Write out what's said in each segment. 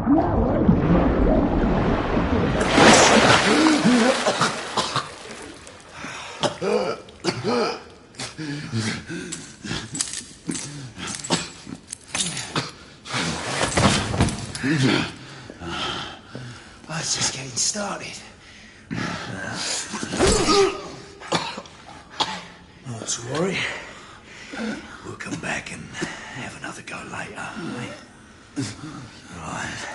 Oh, it's just getting started. Not to worry. We'll come back and have another go later, eh? Right.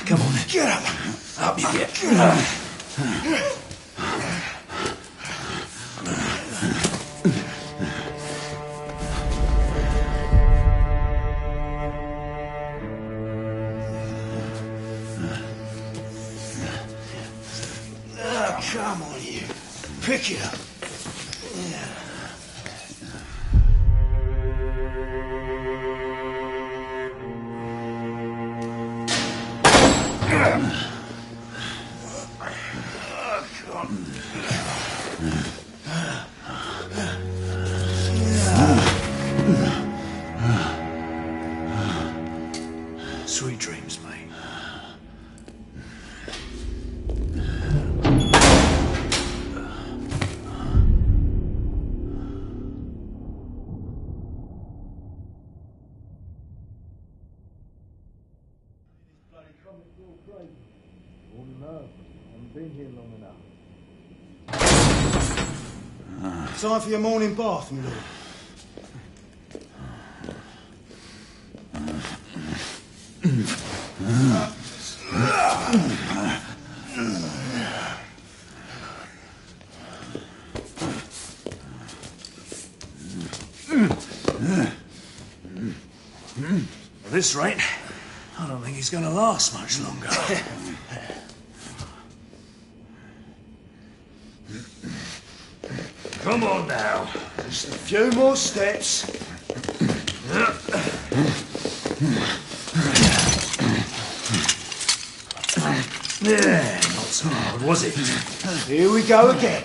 Come on. Get up. Up you get. Get up. Come on, you. Pick it up. Sweet dreams, mate. Time for your morning bath, my lord. At this rate, I don't think he's going to last much longer. Come on now. Just a few more steps. Yeah, not so hard, was it? Here we go again.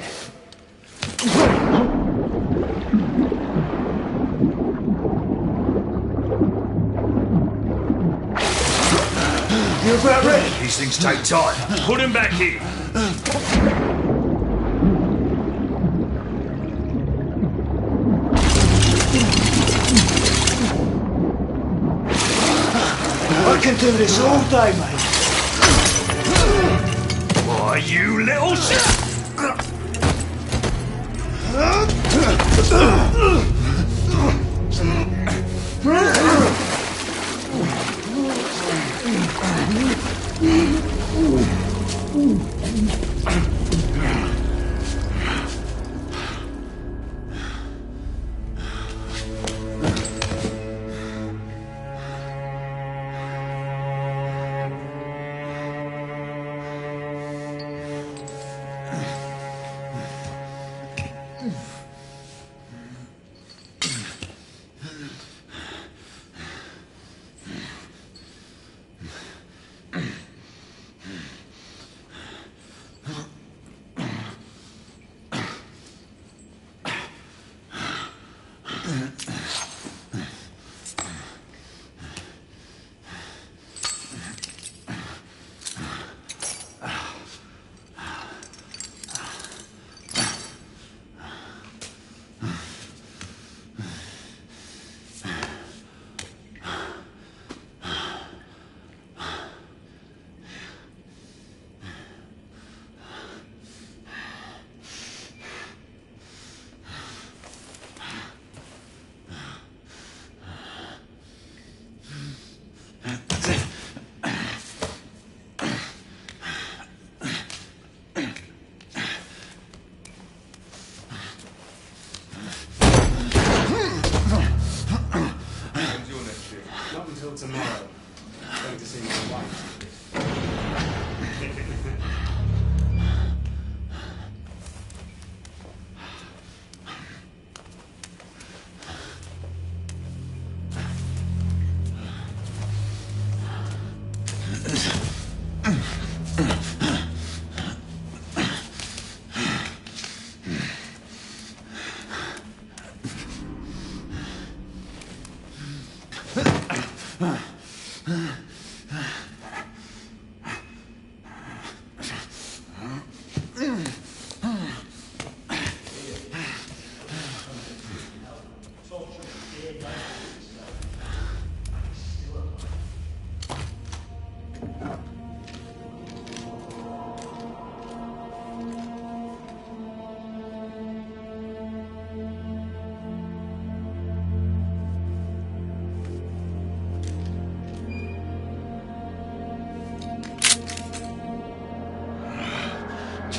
You're about ready. These things take time. Put him back in. I can do this all day, mate. Why, you little shit!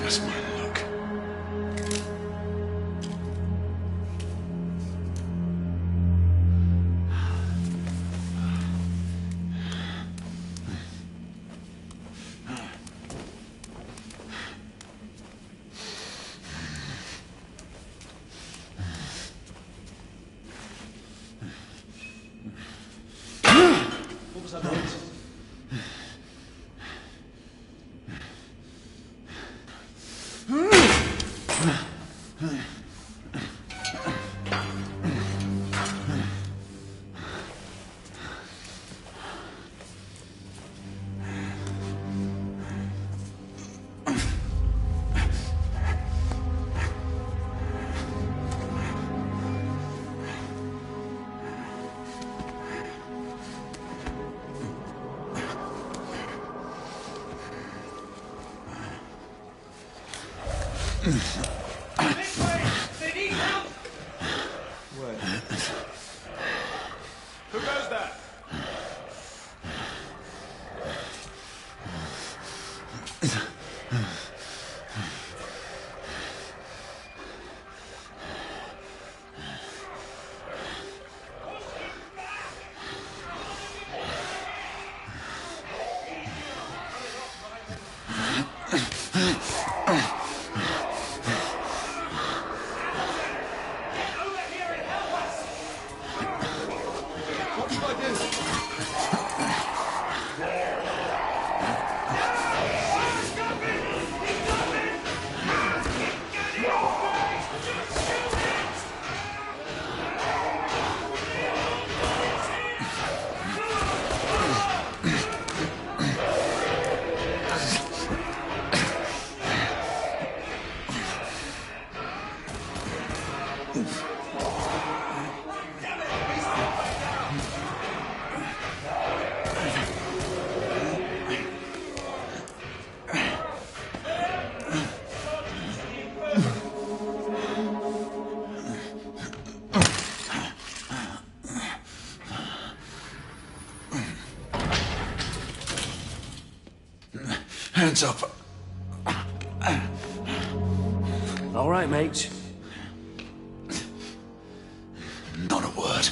That's my luck. What was that noise? They need help! Where? Who goes there? What should I do? Hands up. All right, mate. Not a word.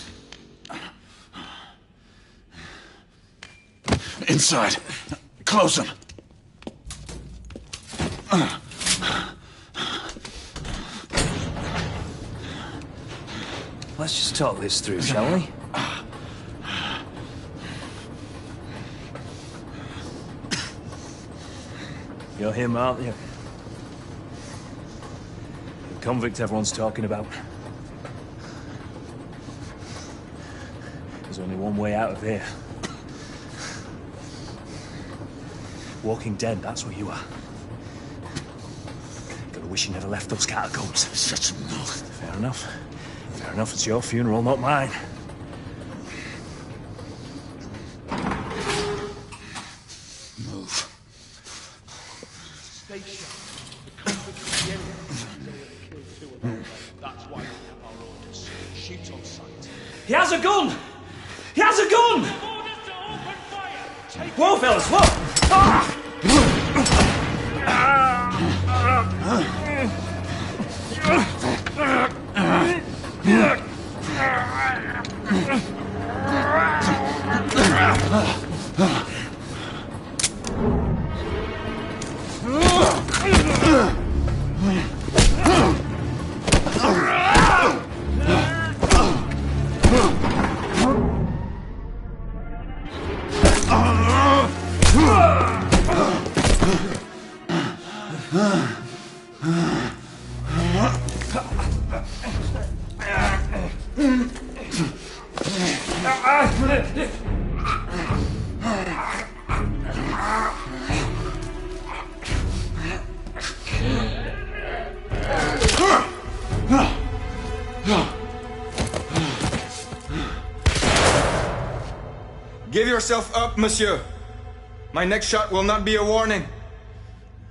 Inside. Close them. Let's just talk this through, shall we? You're him, aren't you? The convict everyone's talking about. There's only one way out of here. Walking Dead, that's what you are. Gotta wish you never left those catacombs. Such a mouth. Fair enough. Fair enough, it's your funeral, not mine. Move. Stay sharp. The convict was the enemy. They killed two of them. That's why we have our orders. Shoot on sight. He has a gun! He has a gun! Orders to open fire! Take Whoa, fellas, whoa! Ah! Give yourself up, monsieur. My next shot will not be a warning.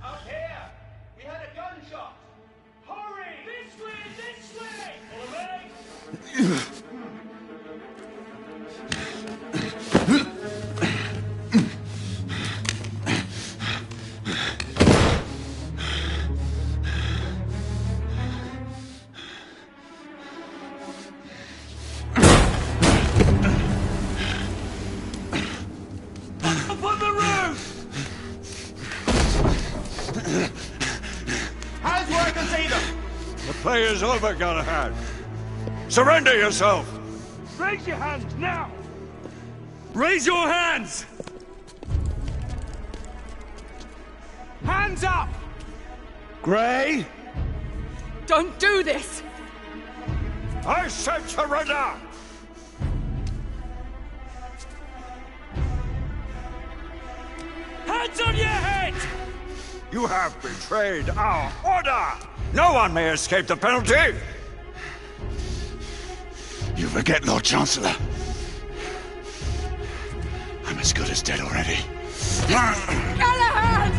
Up here! We had a gunshot! Hurry! This way! This way! Follow me! The play is over, Galahad. Surrender yourself! Raise your hands, now! Raise your hands! Hands up! Grey? Don't do this! I said surrender! Hands on your head! You have betrayed our order! No one may escape the penalty! You forget, Lord Chancellor. I'm as good as dead already. Galahad!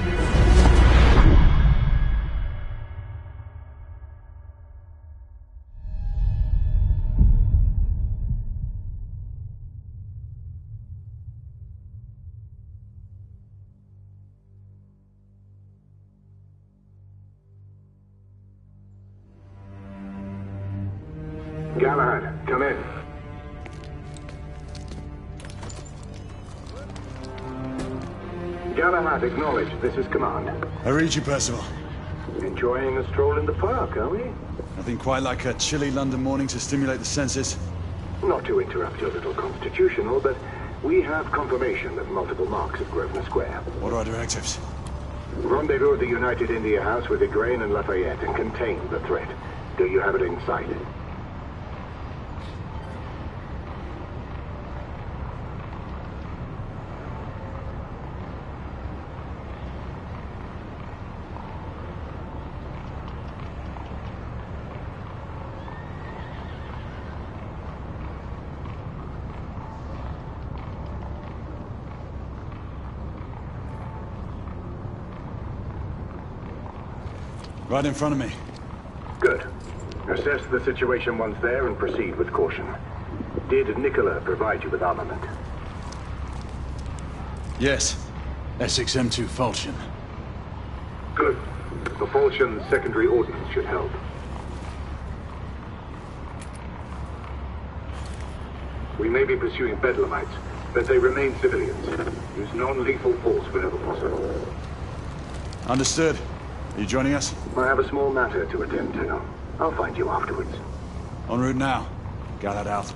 Galahad, come in. Galahad, acknowledge this is command. I read you, Percival. Enjoying a stroll in the park, are we? Nothing quite like a chilly London morning to stimulate the senses. Not to interrupt your little constitutional, but we have confirmation of multiple marks at Grosvenor Square. What are our directives? Rendezvous at the United India House with Igraine and Lafayette and contain the threat. Do you have it in sight? Right in front of me. Good. Assess the situation once there and proceed with caution. Did Nicola provide you with armament? Yes. Essex M2 Falchion. Good. The Falchion's secondary ordnance should help. We may be pursuing Bedlamites, but they remain civilians. Use non-lethal force whenever possible. Understood. Are you joining us? I have a small matter to attend to. I'll find you afterwards. En route now. Galahad out.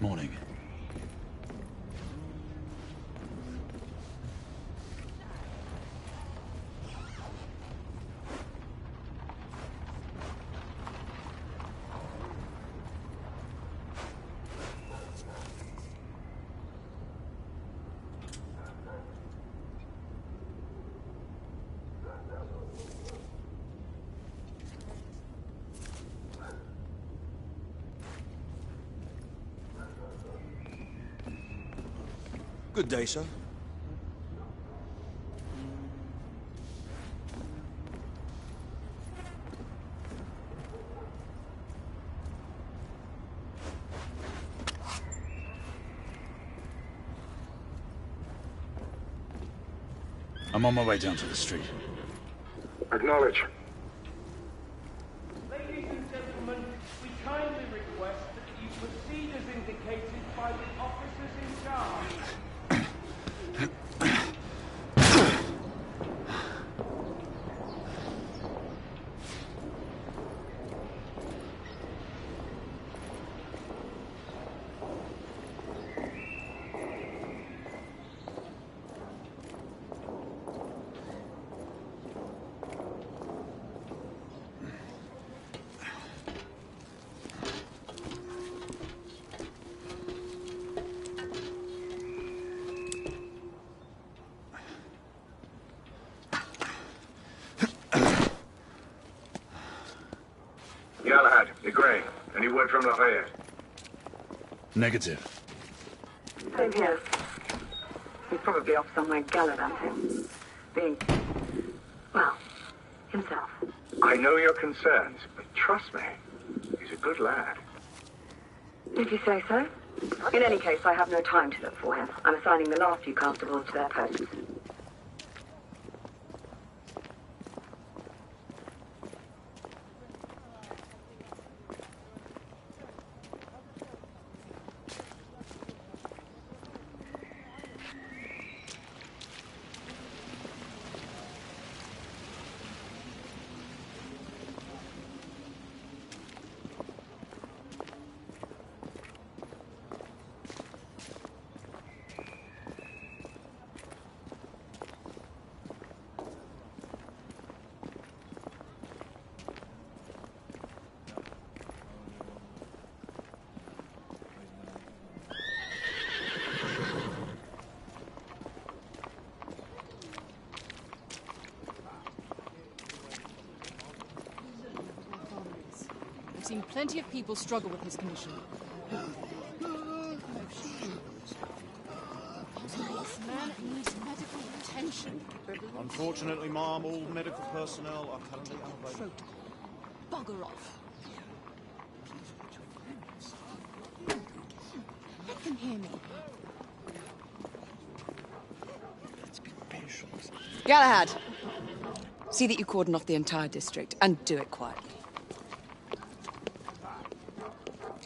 Morning. Good day, sir. I'm on my way down to the street. Acknowledge. Ladies and gentlemen, we kindly request that you proceed as indicated by the officers in charge. Gray, any word from Lafayette? Negative. Same here. He's probably off somewhere gallivanting. Being, well, himself. I know your concerns, but trust me, he's a good lad. If you say so. In any case, I have no time to look for him. I'm assigning the last few constables to their posts. I've seen plenty of people struggle with his condition. This man needs medical attention. Unfortunately, Ma'am, all medical personnel are currently unavailable. Protocol. Bugger off. Let them hear me. Galahad, see that you cordon off the entire district, and do it quietly.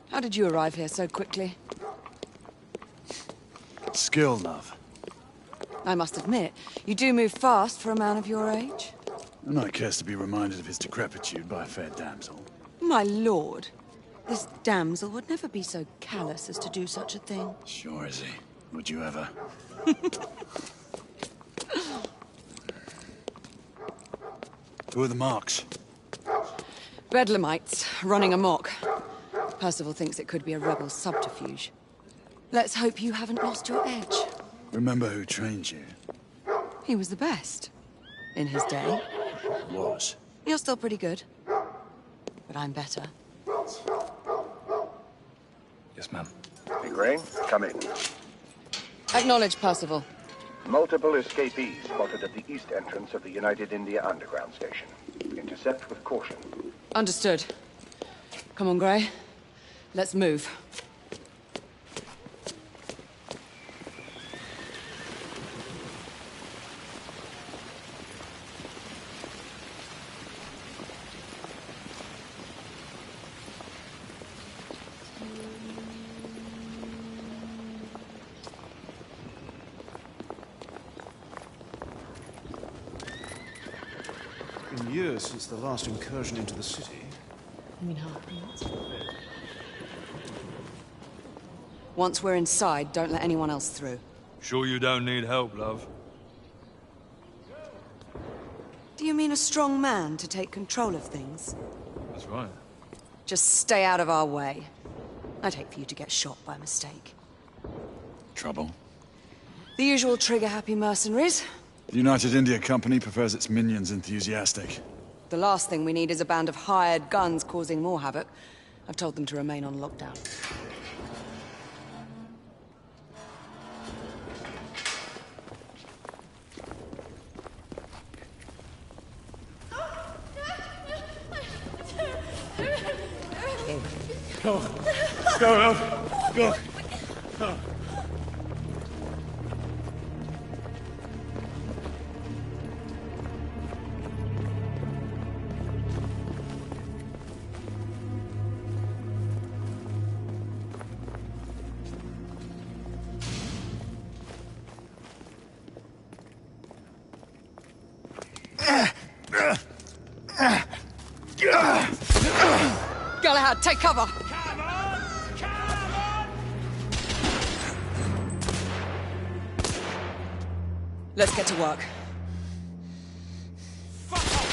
How did you arrive here so quickly? Skill, love. I must admit, you do move fast for a man of your age. A knight cares to be reminded of his decrepitude by a fair damsel. My lord, this damsel would never be so callous as to do such a thing. Sure is he. Would you ever? Who are the marks? Bedlamites, running amok. Percival thinks it could be a rebel subterfuge. Let's hope you haven't lost your edge. Remember who trained you? He was the best. In his day. Was. You're still pretty good. But I'm better. Yes, ma'am. Gray, come in. Acknowledge, Percival. Multiple escapees spotted at the east entrance of the United India Underground Station. Intercept with caution. Understood. Come on, Gray. Let's move. In years since the last incursion into the city. You mean half minutes? Once we're inside, don't let anyone else through. Sure you don't need help, love? Do you mean a strong man to take control of things? That's right. Just stay out of our way. I'd hate for you to get shot by mistake. Trouble? The usual trigger-happy mercenaries. The United India Company prefers its minions enthusiastic. The last thing we need is a band of hired guns causing more havoc. I've told them to remain on lockdown. Go, love. Go. Galahad, take cover! Come on! Come on! Let's get to work. Fuck off!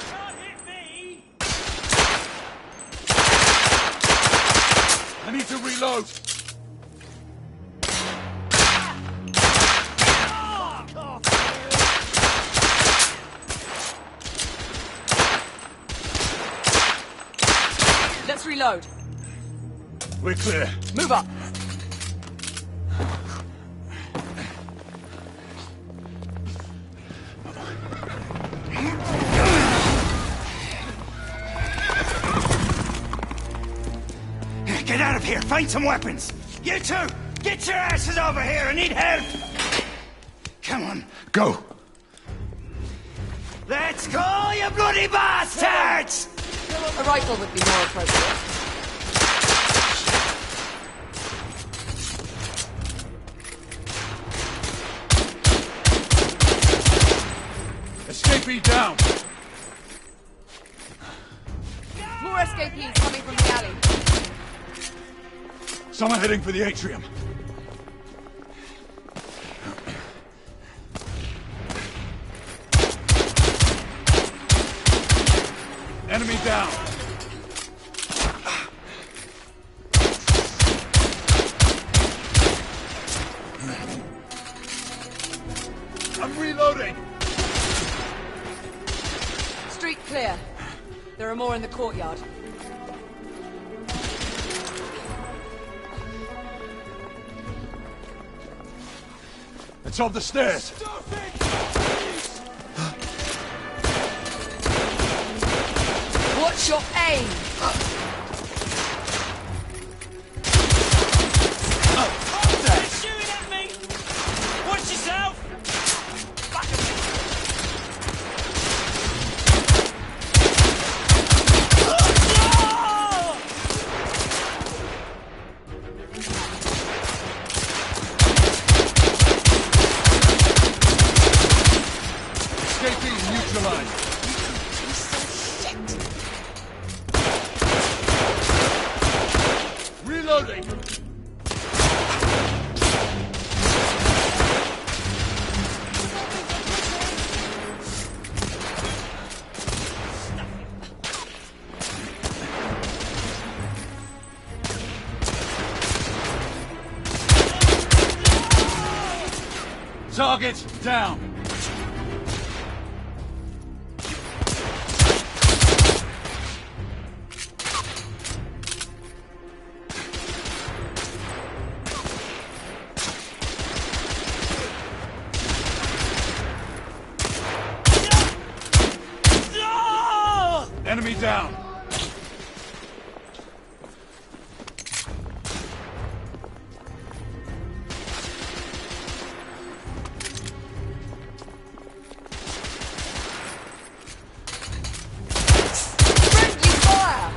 Can't hit me! I need to reload. Let's reload. We're clear. Move up. Get out of here! Find some weapons! You two! Get your asses over here! I need help! Come on. Go! Let's go, you bloody bastards! A rifle would be more appropriate. Escapee down! More escapees coming from the alley. Someone heading for the atrium. Enemy down! I'm reloading! Street clear. There are more in the courtyard. It's up the stairs! What's your aim? They're shooting at me! Watch yourself! Escapee neutralized! Reloading! Target down! Enemy down! Friendly fire!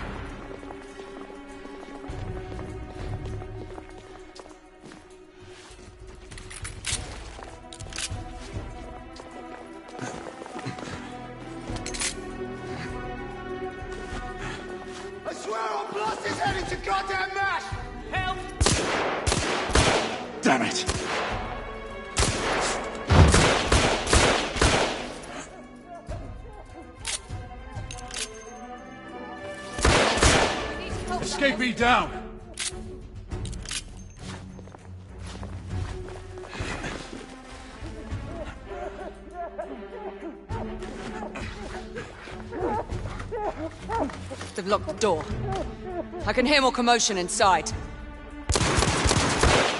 I swear I'll blast his head into goddamn mash! Help! Damn it! Escapee down! They've locked the door. I can hear more commotion inside.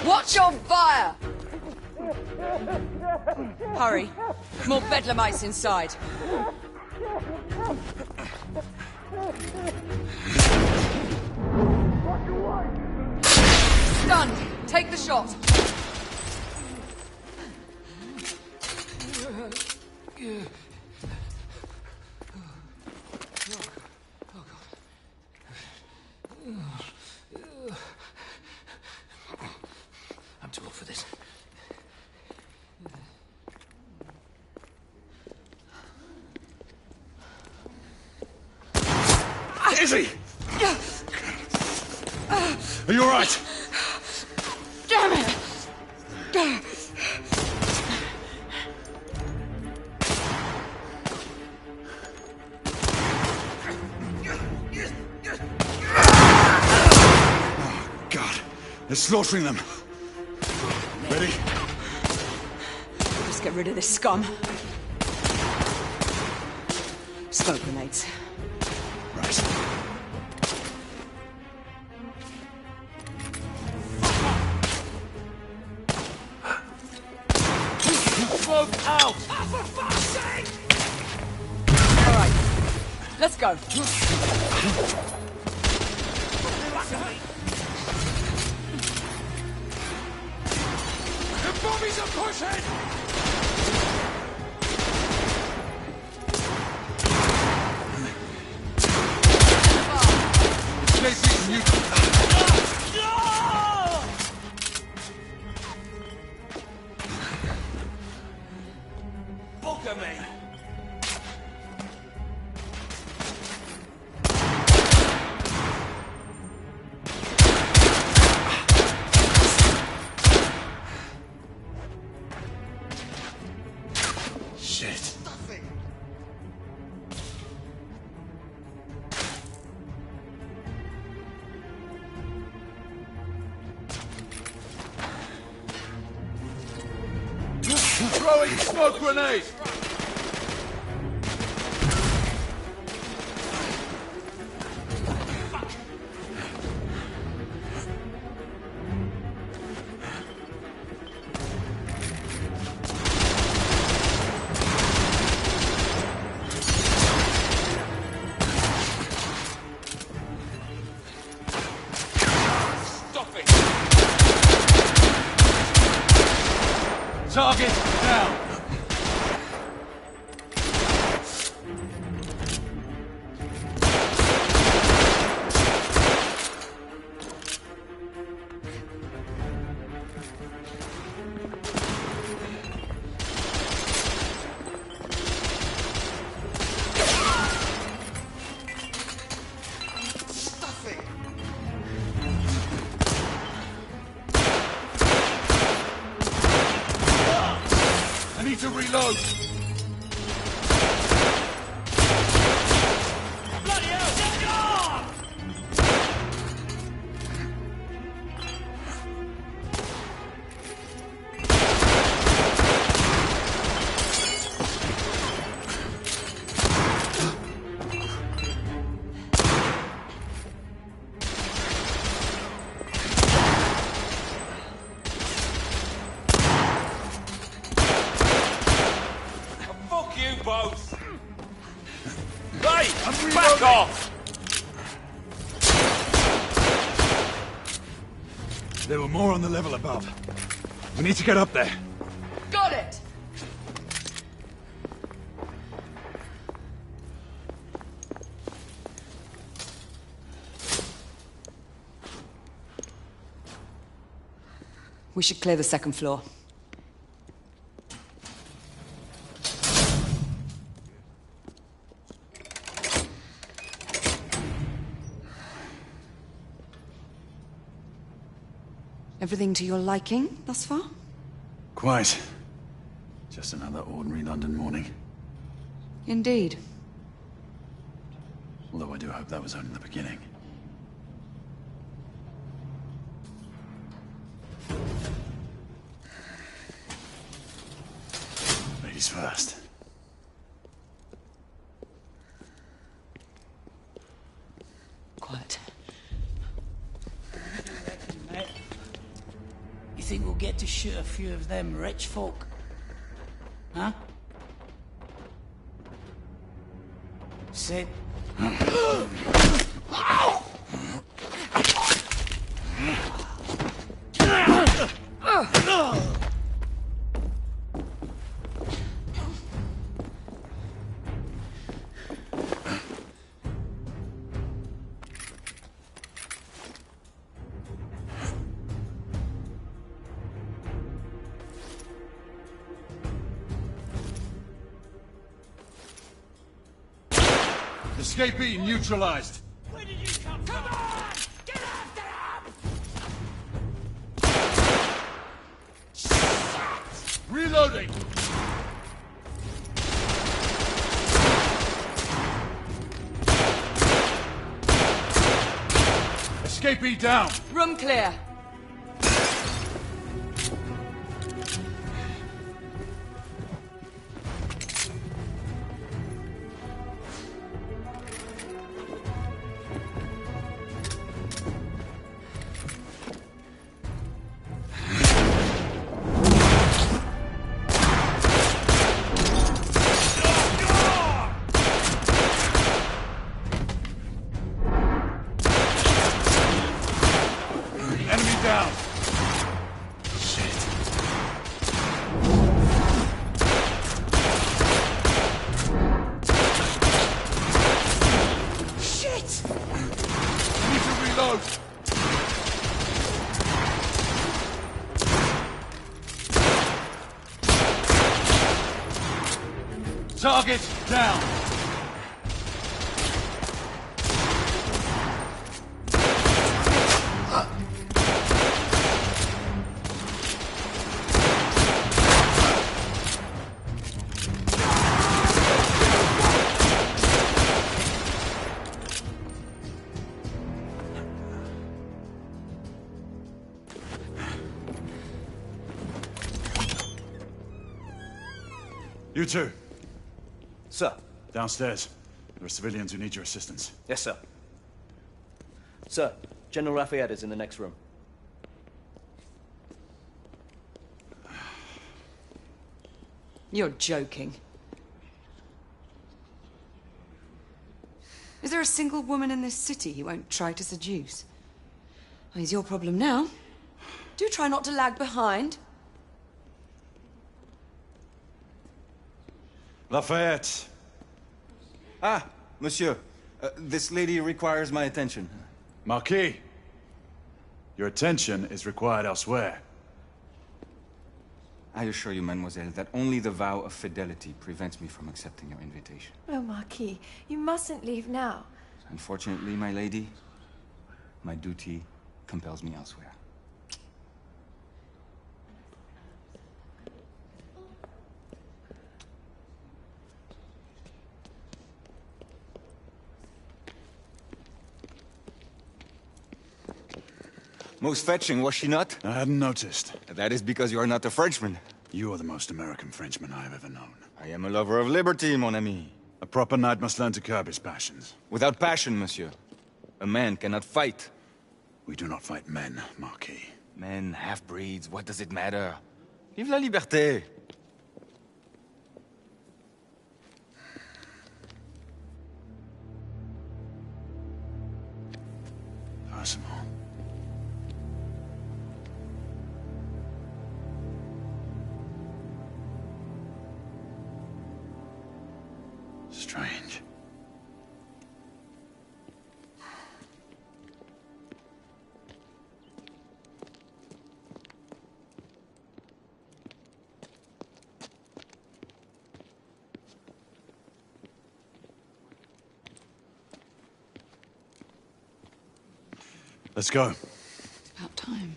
Watch your fire! Hurry. More bedlamites inside. Stunned. Take the shot. I'm too old for this. Izzy! Are you alright? Damn it! God, they're slaughtering them. Ready? Let's get rid of this scum. Smoke grenades. Right. go. The bobbies are pushing! Bugger me! Shit. Throwing smoke grenade! Target down. I need to reload! Bloody hell! Get on! Fuck you both! Hey! Back off! There were more on the level above. We need to get up there. Got it! We should clear the second floor. Everything to your liking thus far? Quite. Just another ordinary London morning. Indeed. Although I do hope that was only the beginning. Ladies first. Quiet. You think we'll get to shoot a few of them rich folk? Huh? Sid? Escapee neutralized. Where did you come from? Come on! Get after him! Reloading! Escapee down. Room clear. down! Shit! Need to reload! Target down! You two. Sir. Downstairs. There are civilians who need your assistance. Yes, sir. Sir, General Lafayette is in the next room. You're joking. Is there a single woman in this city he won't try to seduce? Well, he's your problem now. Do try not to lag behind. Lafayette. Ah, monsieur. This lady requires my attention. Marquis. Your attention is required elsewhere. I assure you, mademoiselle, that only the vow of fidelity prevents me from accepting your invitation. Oh, Marquis, you mustn't leave now. Unfortunately, my lady, my duty compels me elsewhere. Most fetching, was she not? I hadn't noticed. That is because you are not a Frenchman. You are the most American Frenchman I have ever known. I am a lover of liberty, mon ami. A proper knight must learn to curb his passions. Without passion, monsieur, a man cannot fight. We do not fight men, Marquis. Men, half-breeds, what does it matter? Vive la liberté! Personal. Strange. Let's go. It's about time.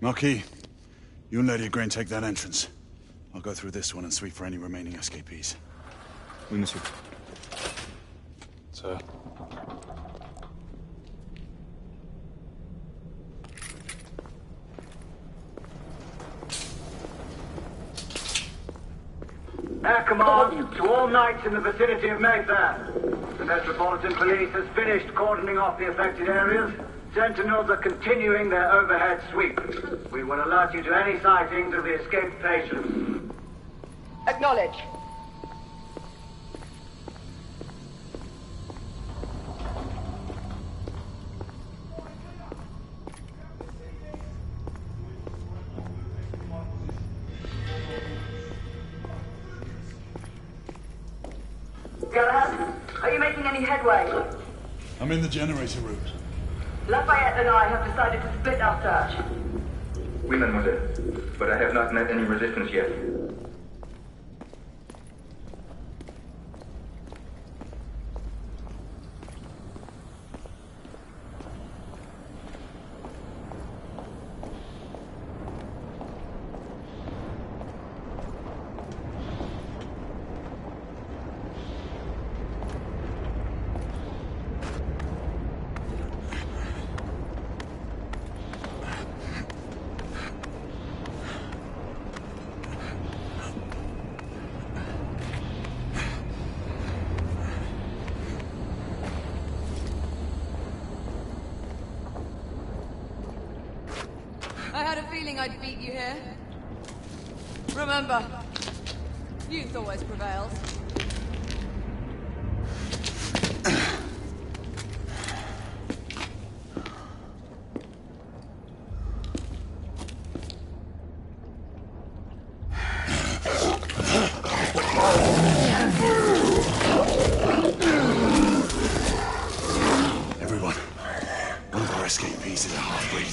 Marquis, you and Lady Grain take that entrance. I'll go through this one and sweep for any remaining escapees. Oui, monsieur. Sir. Air command to all knights in the vicinity of Mayfair. The Metropolitan Police has finished cordoning off the affected areas. Sentinels are continuing their overhead sweep. We will alert you to any sightings of the escaped patients. Acknowledge. Galahad, are you making any headway? I'm in the generator room. Lafayette and I have decided to split our search. Oui, mademoiselle. But I have not met any resistance yet. I had a feeling I'd beat you here. Remember, Youth always prevails. Everyone, one of our escapees is a half-breed.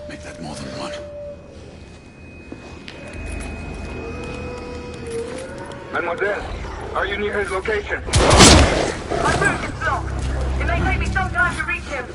Make that more than one. Mademoiselle, are you near his location? My route is blocked. It may take me some time to reach him.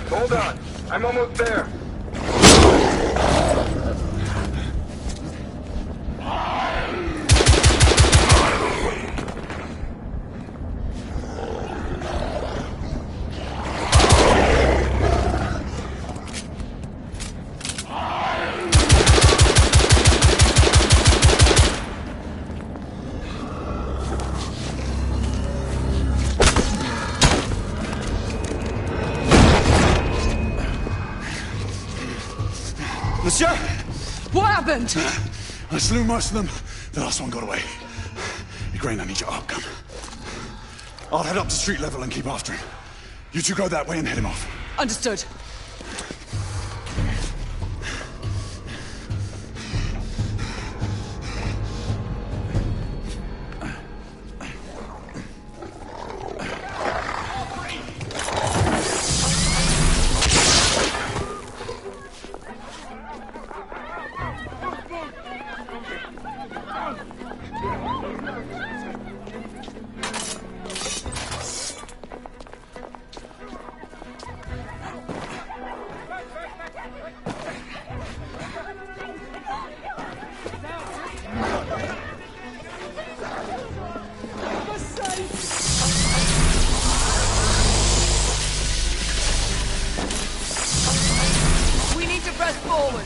Hold on. I'm almost there. Monsieur! What happened? I slew most of them. The last one got away. Igraine, I need your arc gun. I'll head up to street level and keep after him. You two go that way and head him off. Understood. Forward!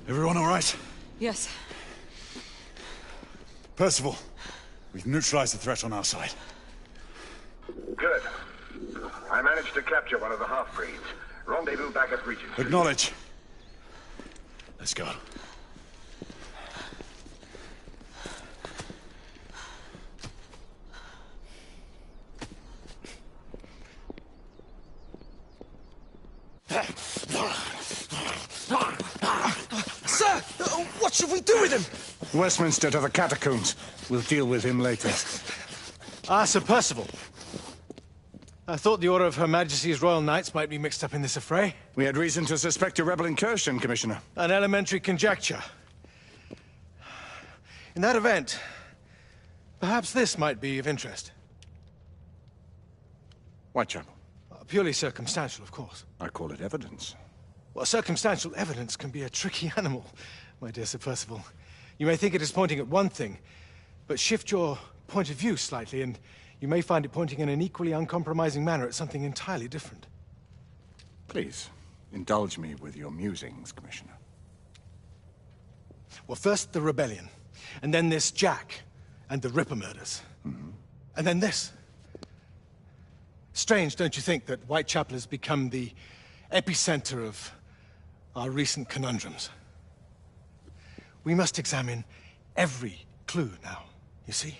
Everyone all right? Yes. Percival, we've neutralized the threat on our side. Good. I managed to capture one of the half-breeds. Rendezvous back at Regency. Acknowledge. Let's go. Sir! What should we do with him? Westminster to the catacombs. We'll deal with him later. Sir Percival. I thought the Order of Her Majesty's Royal Knights might be mixed up in this affray. We had reason to suspect a rebel incursion, Commissioner. An elementary conjecture. In that event, perhaps this might be of interest. Whitechapel? Purely circumstantial, of course. I call it evidence. Well, circumstantial evidence can be a tricky animal, my dear Sir Percival. You may think it is pointing at one thing, but shift your point of view slightly, and you may find it pointing in an equally uncompromising manner at something entirely different. Please, indulge me with your musings, Commissioner. Well, first the rebellion, and then this Jack, and the Ripper murders. And then this. Strange, don't you think, that Whitechapel has become the epicenter of our recent conundrums? We must examine every clue now, you see?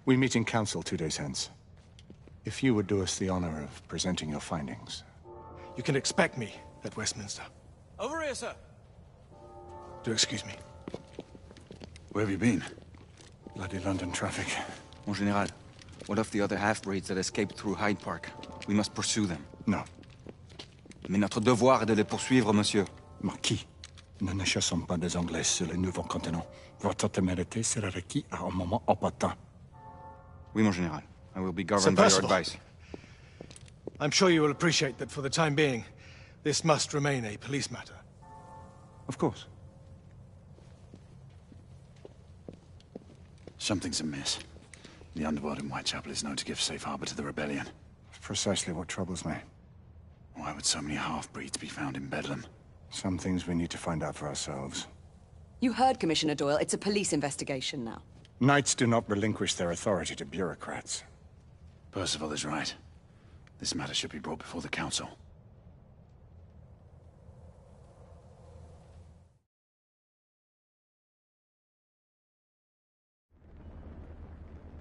We meet in council 2 days hence. If you would do us the honor of presenting your findings. You can expect me at Westminster. Over here, sir. Do excuse me. Where have you been? Bloody London traffic. Mon Général, what of the other half-breeds that escaped through Hyde Park? We must pursue them. No. Mais notre devoir est de les poursuivre, monsieur. Marquis, nous ne chassons pas des Anglais sur le nouveau continent. Votre témérité sera requis à un moment opportun. Oui, mon Général. I will be governed by your advice. I'm sure you will appreciate that for the time being, this must remain a police matter. Of course. Something's amiss. The underworld in Whitechapel is known to give safe harbor to the rebellion. Precisely what troubles me. Why would so many half-breeds be found in Bedlam? Some things we need to find out for ourselves. You heard Commissioner Doyle. It's a police investigation now. Knights do not relinquish their authority to bureaucrats. Percival is right. This matter should be brought before the council.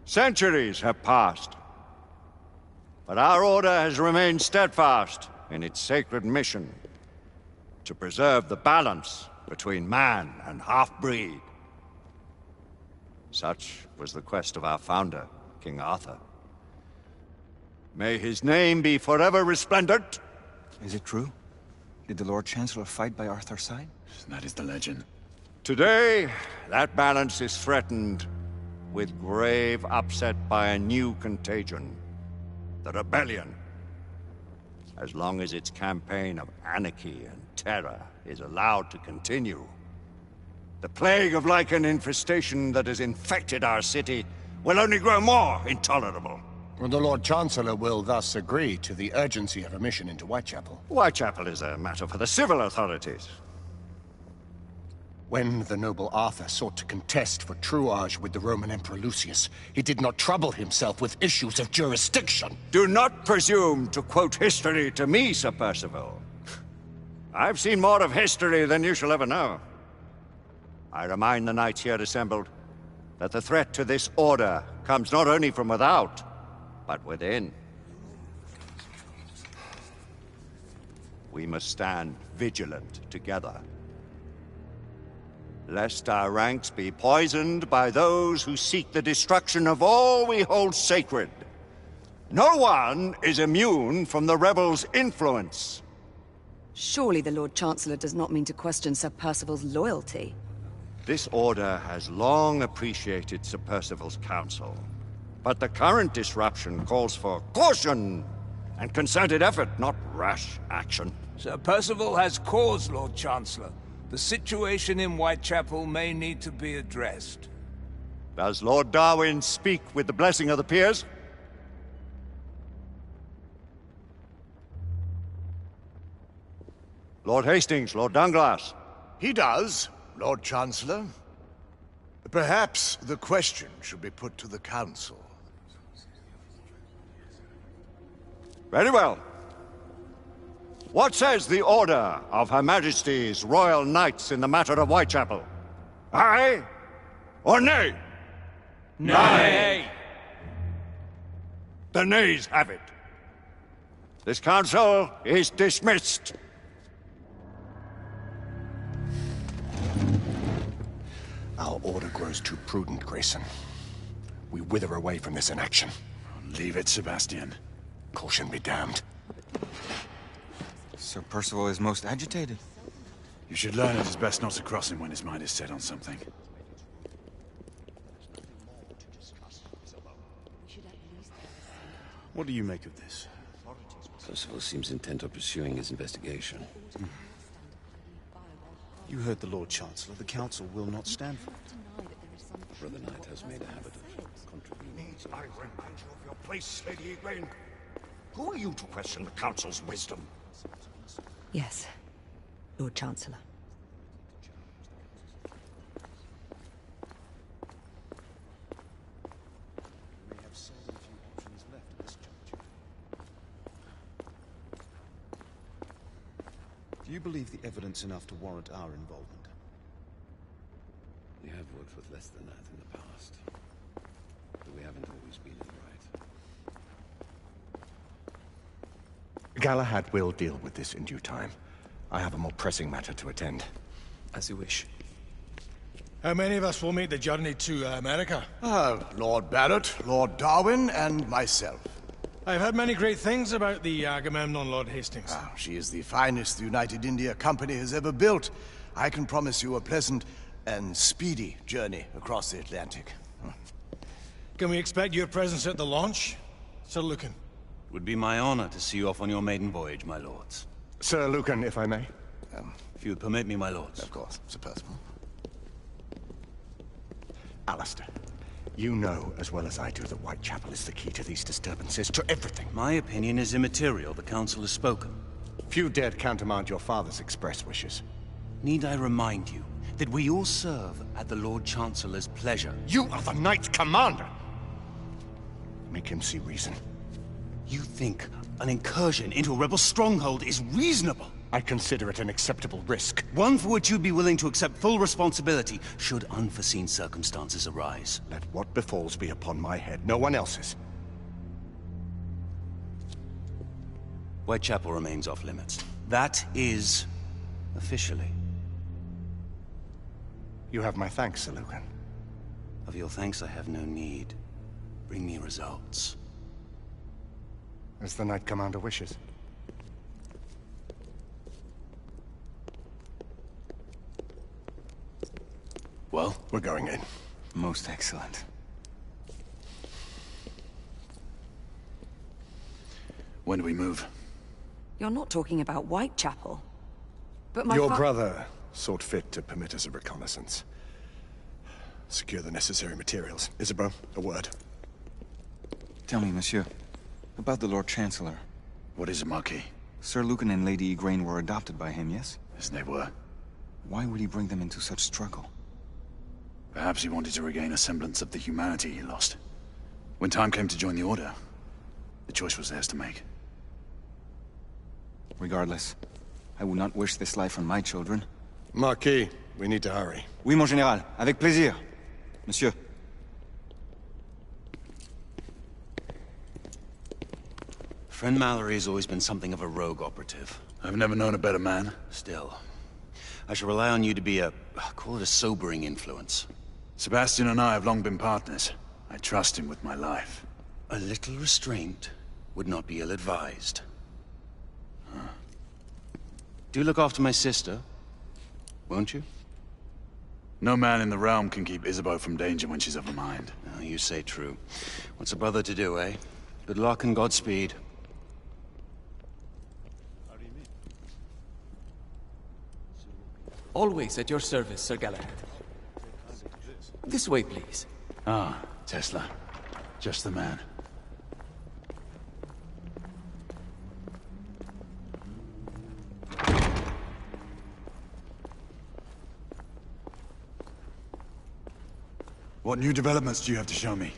Centuries have passed, but our order has remained steadfast in its sacred mission to preserve the balance between man and half-breed. Such was the quest of our founder, King Arthur. May his name be forever resplendent. Is it true? Did the Lord Chancellor fight by Arthur's side? That is the legend. Today, that balance is threatened with grave upset by a new contagion, the rebellion. As long as its campaign of anarchy and terror is allowed to continue, the plague of lichen infestation that has infected our city will only grow more intolerable. Well, the Lord Chancellor will thus agree to the urgency of a mission into Whitechapel. Whitechapel is a matter for the civil authorities. When the noble Arthur sought to contest for truage with the Roman Emperor Lucius, he did not trouble himself with issues of jurisdiction. Do not presume to quote history to me, Sir Percival. I've seen more of history than you shall ever know. I remind the knights here assembled that the threat to this order comes not only from without, but within. We must stand vigilant together, lest our ranks be poisoned by those who seek the destruction of all we hold sacred. No one is immune from the rebels' influence. Surely the Lord Chancellor does not mean to question Sir Percival's loyalty. This order has long appreciated Sir Percival's counsel. But the current disruption calls for caution and concerted effort, not rash action. Sir Percival has cause, Lord Chancellor. The situation in Whitechapel may need to be addressed. Does Lord Darwin speak with the blessing of the peers? Lord Hastings, Lord Dunglass. He does, Lord Chancellor. Perhaps the question should be put to the Council. Very well. What says the Order of Her Majesty's Royal Knights in the matter of Whitechapel? Aye or nay? Nay! The nays have it. This council is dismissed. Our order grows too prudent, Grayson. We wither away from this inaction. Leave it, Sebastian. Caution be damned. Sir Percival is most agitated. You should learn it is best not to cross him when his mind is set on something. What do you make of this? Percival seems intent on pursuing his investigation. You heard the Lord Chancellor. The Council will not stand for it. Brother Knight has made a habit of contravening. I remind you of your place, Lady Egwene. Who are you to question the Council's wisdom? Yes, Lord Chancellor. We may have so few options left at this juncture. Do you believe the evidence enough to warrant our involvement? We have worked with less than that in the past. But we haven't always been in the right. Galahad will deal with this in due time. I have a more pressing matter to attend. As you wish. How many of us will make the journey to America? Lord Barrett, Lord Darwin, and myself. I've heard many great things about the Agamemnon, Lord Hastings. She is the finest the United India Company has ever built. I can promise you a pleasant and speedy journey across the Atlantic. Can we expect your presence at the launch, Sir Lucan? Would be my honor to see you off on your maiden voyage, my lords. Sir Lucan, if I may. If you would permit me, my lords. Of course, Sir Percival. Alistair, you know as well as I do that Whitechapel is the key to these disturbances, to everything. My opinion is immaterial. The Council has spoken. Few dared countermand your father's express wishes. Need I remind you that we all serve at the Lord Chancellor's pleasure? You are the Knight Commander! Make him see reason. You think an incursion into a rebel stronghold is reasonable? I consider it an acceptable risk. One for which you'd be willing to accept full responsibility should unforeseen circumstances arise. Let what befalls be upon my head, no one else's. Whitechapel remains off limits. That is... officially. You have my thanks, Sir Lucan. Of your thanks I have no need. Bring me results. As the Knight Commander wishes. Well? We're going in. Most excellent. When do we move? You're not talking about Whitechapel. But my Your brother sought fit to permit us a reconnaissance. Secure the necessary materials. Isabeau, a word. Tell me, monsieur, about the Lord Chancellor. What is it, Marquis? Sir Lucan and Lady Egwene were adopted by him, yes? Yes, they were. Why would he bring them into such struggle? Perhaps he wanted to regain a semblance of the humanity he lost. When time came to join the Order, the choice was theirs to make. Regardless, I would not wish this life on my children. Marquis, we need to hurry. Oui, mon général. Avec plaisir. Monsieur. Friend Mallory has always been something of a rogue operative. I've never known a better man. Still, I shall rely on you to be call it a sobering influence. Sebastian and I have long been partners. I trust him with my life. A little restraint would not be ill-advised. Do look after my sister, won't you? No man in the realm can keep Isabeau from danger when she's of a mind. Oh, you say true. What's a brother to do, eh? Good luck and Godspeed. Always at your service, Sir Galahad. This way, please. Ah, Tesla. Just the man. What new developments do you have to show me?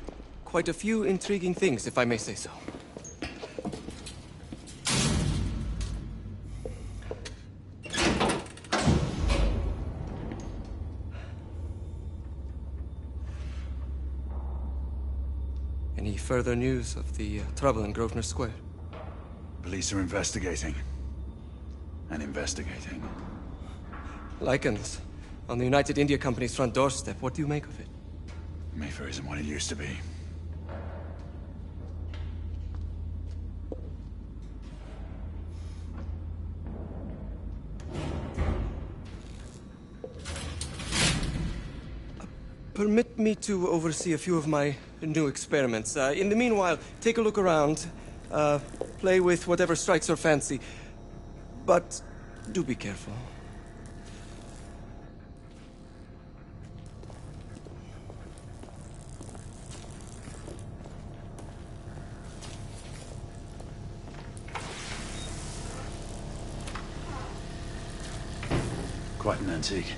Quite a few intriguing things, if I may say so. Any further news of the trouble in Grosvenor Square? Police are investigating. And investigating. Lycans, on the United India Company's front doorstep. What do you make of it? Mayfair isn't what it used to be. Permit me to oversee a few of my new experiments. In the meanwhile, take a look around. Play with whatever strikes your fancy. But do be careful. Quite an antique.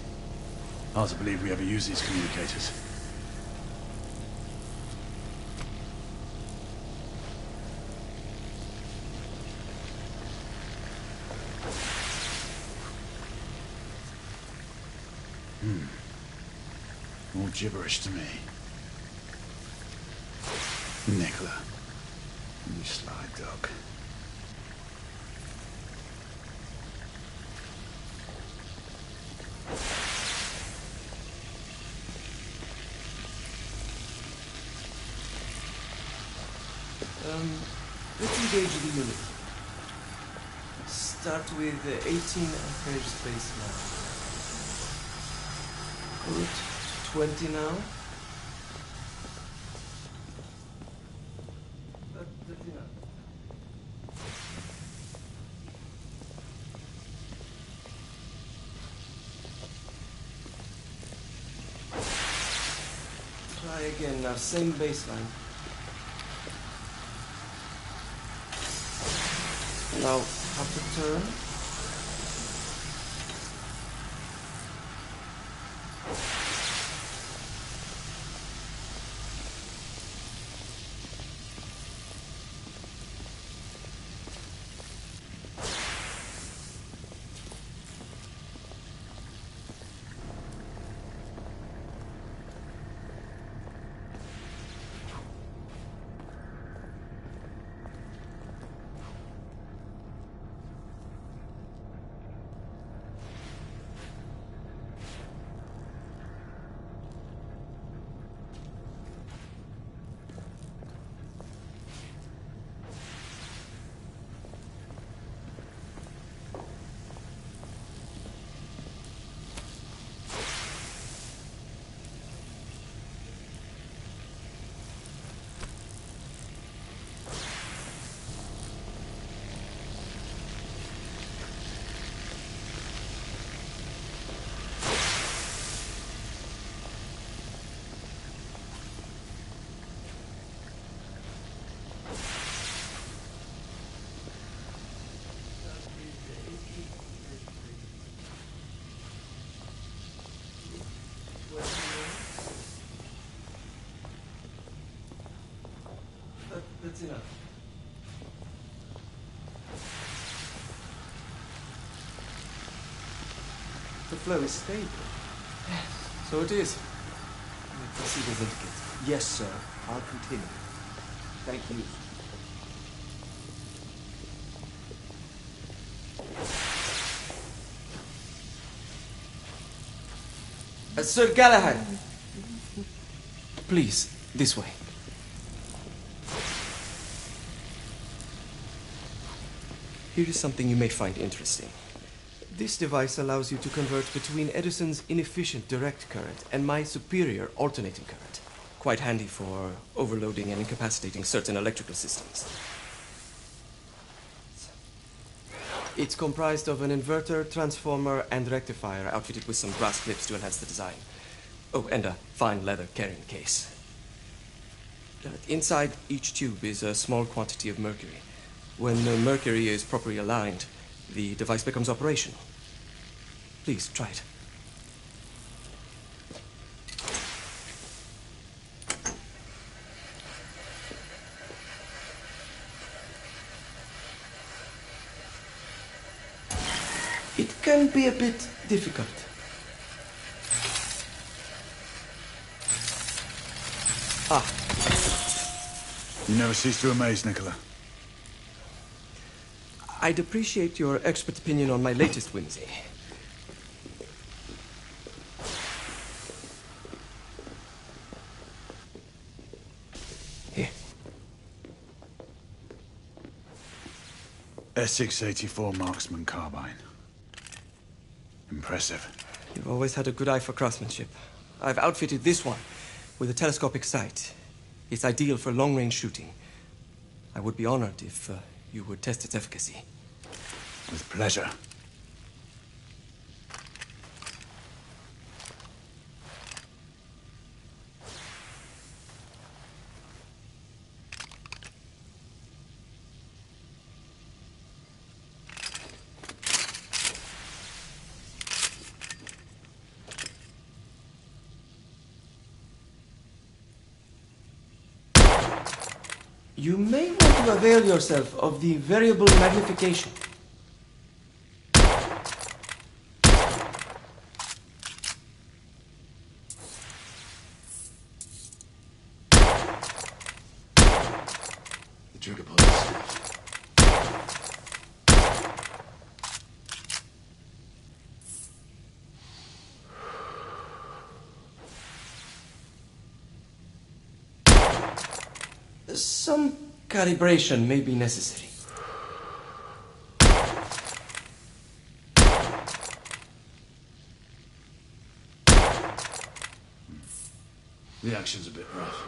Hard to believe we ever use these communicators. All gibberish to me. Nicola, you sly dog. Let's engage the unit. Start with 18 amperes baseline. Good. 20 now. That's enough. Try again now, same baseline. Now, half a turn. That's enough. The flow is stable. Yes. So it is. Proceed as indicated. Yes, sir. I'll continue. Thank you. Sir Galahad! Please, this way. Here is something you may find interesting. This device allows you to convert between Edison's inefficient direct current and my superior alternating current. Quite handy for overloading and incapacitating certain electrical systems. It's comprised of an inverter, transformer, and rectifier outfitted with some brass clips to enhance the design. Oh, and a fine leather carrying case. Inside each tube is a small quantity of mercury. When the mercury is properly aligned, the device becomes operational. Please, try it. It can be a bit difficult. You never cease to amaze, Nicola. I'd appreciate your expert opinion on my latest whimsy. Here. S684 Marksman Carbine. Impressive. You've always had a good eye for craftsmanship. I've outfitted this one with a telescopic sight. It's ideal for long-range shooting. I would be honored if you would test its efficacy. With pleasure. You may want to avail yourself of the variable magnification. The trigger pull is stiff. Some calibration may be necessary. The action's a bit rough.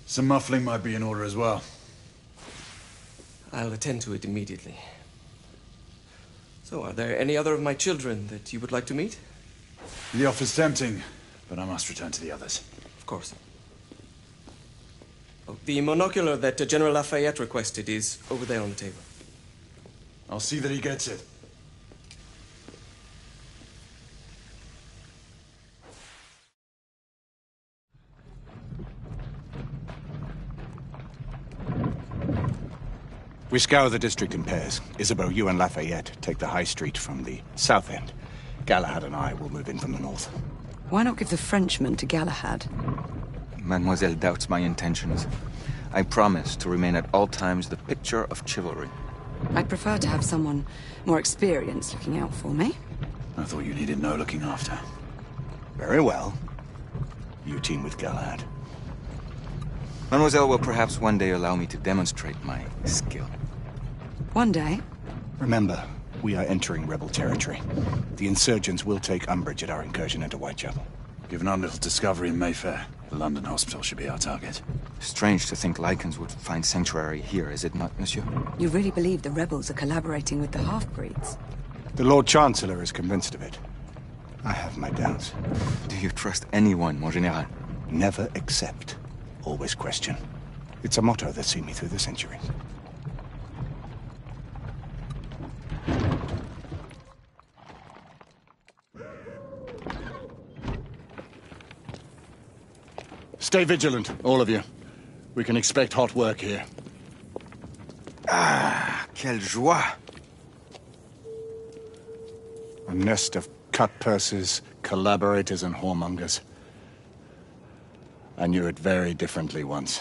Some muffling might be in order as well. I'll attend to it immediately. So, are there any other of my children that you would like to meet? The offer's tempting, but I must return to the others. Of course. Oh, the monocular that General Lafayette requested is over there on the table. I'll see that he gets it. We scour the district in pairs. Isabeau, you and Lafayette take the high street from the south end. Galahad and I will move in from the north. Why not give the Frenchman to Galahad? Mademoiselle doubts my intentions. I promise to remain at all times the picture of chivalry. I'd prefer to have someone more experienced looking out for me. I thought you needed no looking after. Very well. You team with Galahad. Mademoiselle will perhaps one day allow me to demonstrate my skill. One day? Remember, we are entering rebel territory. The insurgents will take umbrage at our incursion into Whitechapel. Given our little discovery in Mayfair, the London hospital should be our target. Strange to think Lycans would find sanctuary here, is it not, monsieur? You really believe the rebels are collaborating with the half-breeds? The Lord Chancellor is convinced of it. I have my doubts. Do you trust anyone, mon général? Never accept. Always question. It's a motto that's seen me through the centuries. Stay vigilant, all of you. We can expect hot work here. Ah, quelle joie! A nest of cut-pursers, collaborators, and whoremongers. I knew it very differently once.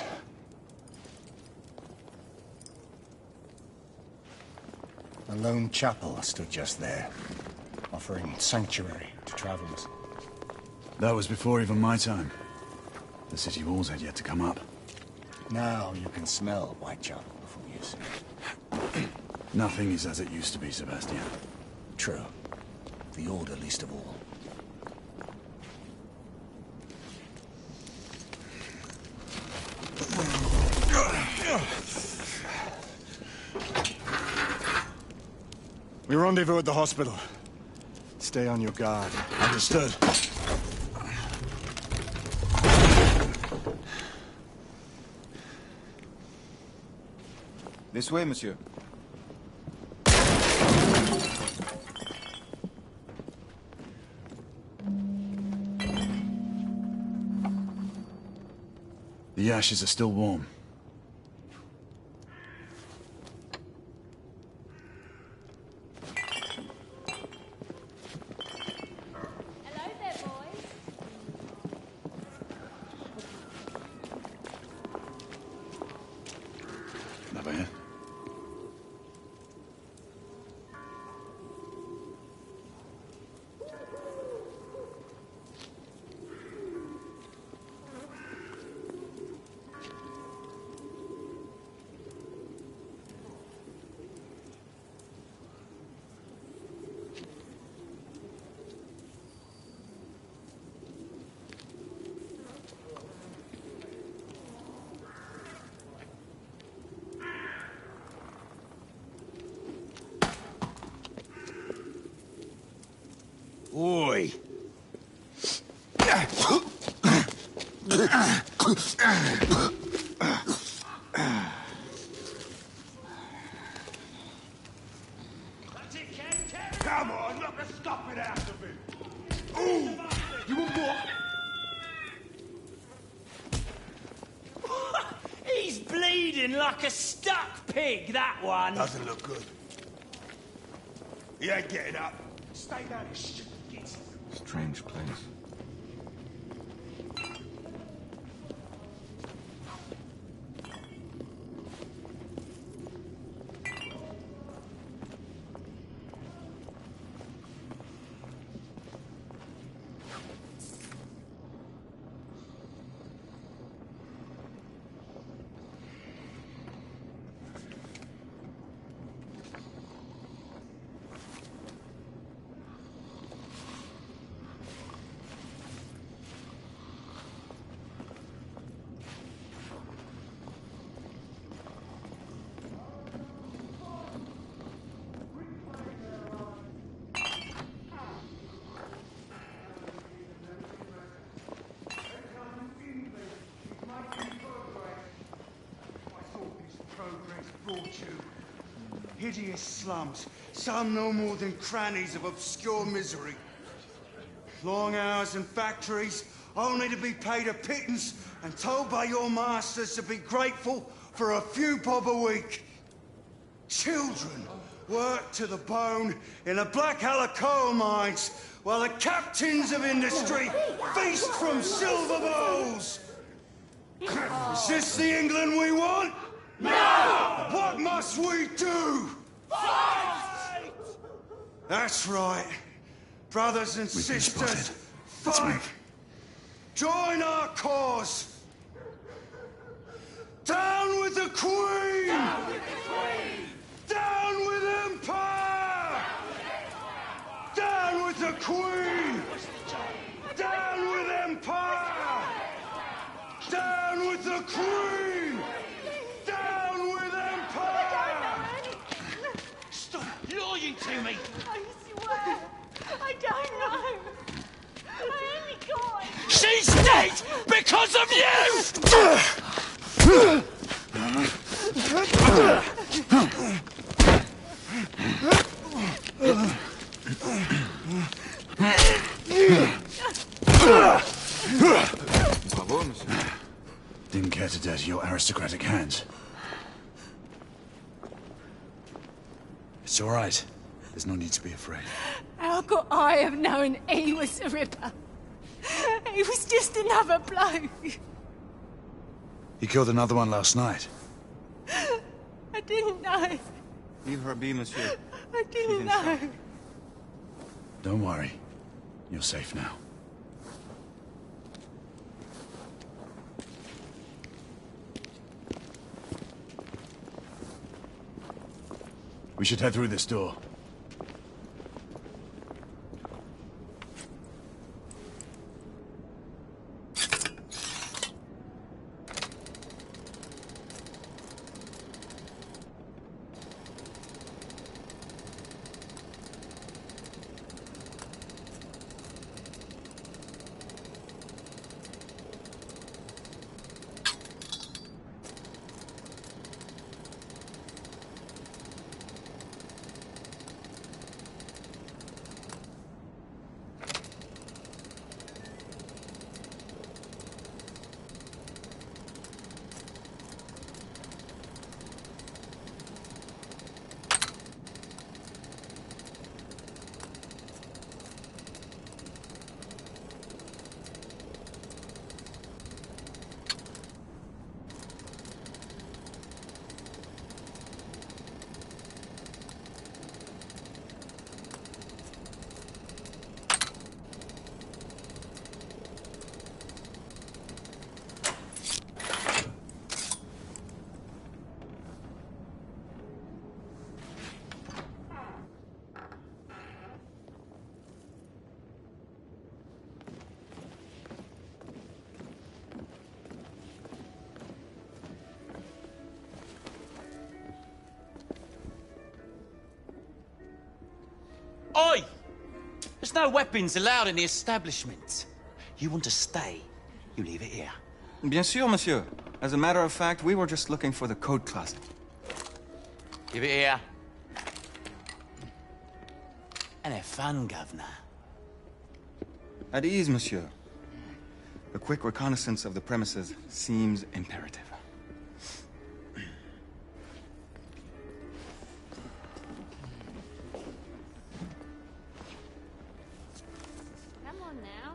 A lone chapel stood just there, offering sanctuary to travelers. That was before even my time. The city walls had yet to come up. Now you can smell Whitechapel before you see it. Nothing is as it used to be, Sebastian. True. The Order least of all. We rendezvous at the hospital. Stay on your guard. Understood? This way, monsieur. The ashes are still warm. Oi! Come on, knock a stop it out of him! Ooh! You want more? He's bleeding like a stuck pig, that one. Doesn't look good. He ain't getting up. Stay down, you stupid git. Strange place. Hideous slums, some no more than crannies of obscure misery. Long hours in factories, only to be paid a pittance and told by your masters to be grateful for a few bob a week. Children worked to the bone in the Blackhallow coal mines while the captains of industry feast from silver bowls. Is this the England we want? No! What must we do? Fight! That's right. Brothers and sisters, fight! Join our cause! Down with the Queen! Down with the Queen! Down with Empire! Down with the Queen! Down with Empire! Down with the Queen! Down with Empire! Stop lying to me! I swear, I don't know. I only got it. She's dead because of you! Bravo, monsieur. Didn't care to dirty your aristocratic hands. It's all right. There's no need to be afraid. How could I have known he was the Ripper? He was just another bloke. He killed another one last night. I didn't know. Leave her be, monsieur. I didn't know. Don't worry. You're safe now. We should head through this door. Oi! There's no weapons allowed in the establishment. You want to stay, you leave it here. Bien sûr, monsieur. As a matter of fact, we were just looking for the code closet. Give it here. And have fun, Governor. At ease, monsieur. A quick reconnaissance of the premises seems imperative. Come on now.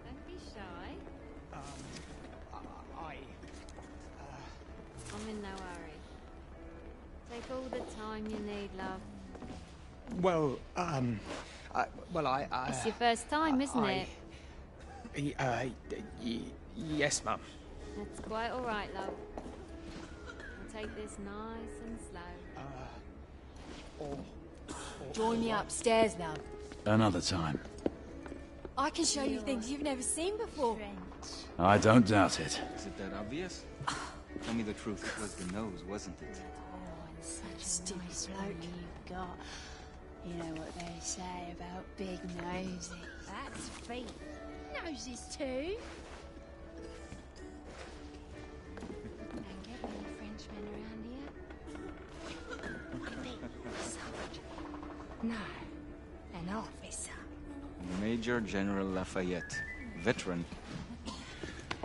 Don't be shy. I'm in no hurry. Take all the time you need, love. Well, It's your first time, isn't it? Yes, Mum. That's quite all right, love. We'll take this nice and slow. Join me upstairs, love. Another time. I can show you things you've never seen before. I don't doubt it. Is it that obvious? Tell me the truth. It was the nose, wasn't it? Such a nice bloke you've got. You know what they say about big noses. That's feet. Noses too. Don't get many Frenchmen around here. Soldier. No, an officer. Major General Lafayette. Veteran.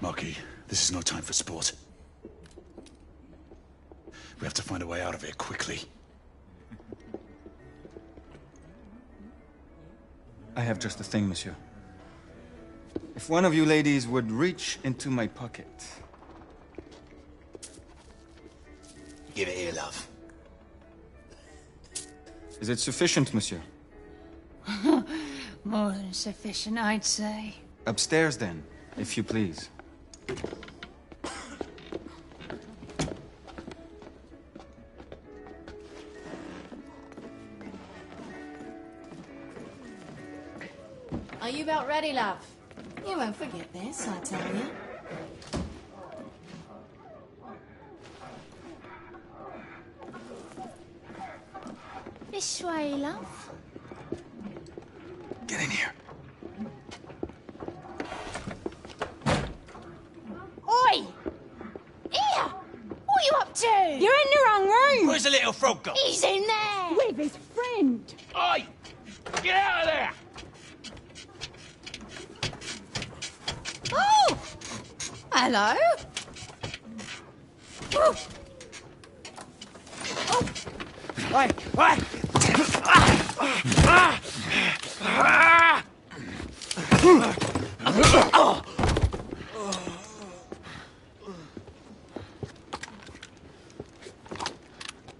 Marquis, this is no time for sport. We have to find a way out of here quickly. I have just the thing, monsieur. If one of you ladies would reach into my pocket. Give it here, love. Is it sufficient, monsieur? More than sufficient, I'd say. Upstairs, then, if you please. Are you about ready, love? You won't forget this, I tell you. This way, love. Get in here. Oi! Here! What are you up to? You're in the wrong room! Where's the little frog gone? He's in there! With his friend! Oi! Get out of there! Oh! Hello? Oh! Oi! Oi!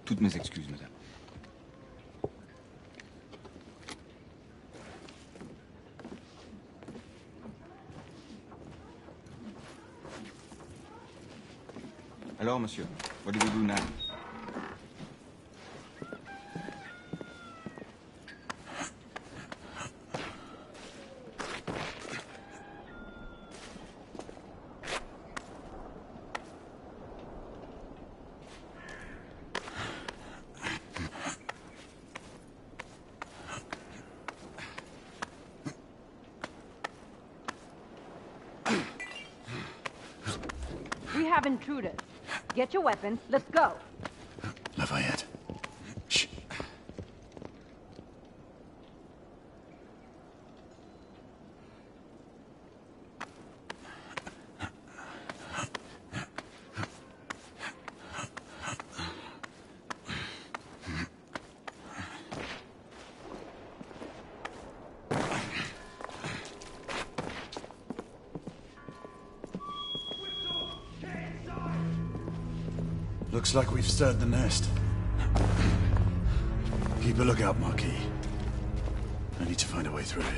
Toutes mes excuses, madame. Alors, monsieur, what do we do now? have intruders. Get your weapons, let's go. Lafayette. Shh. Looks like we've stirred the nest. Keep a lookout, Marquis. I need to find a way through here.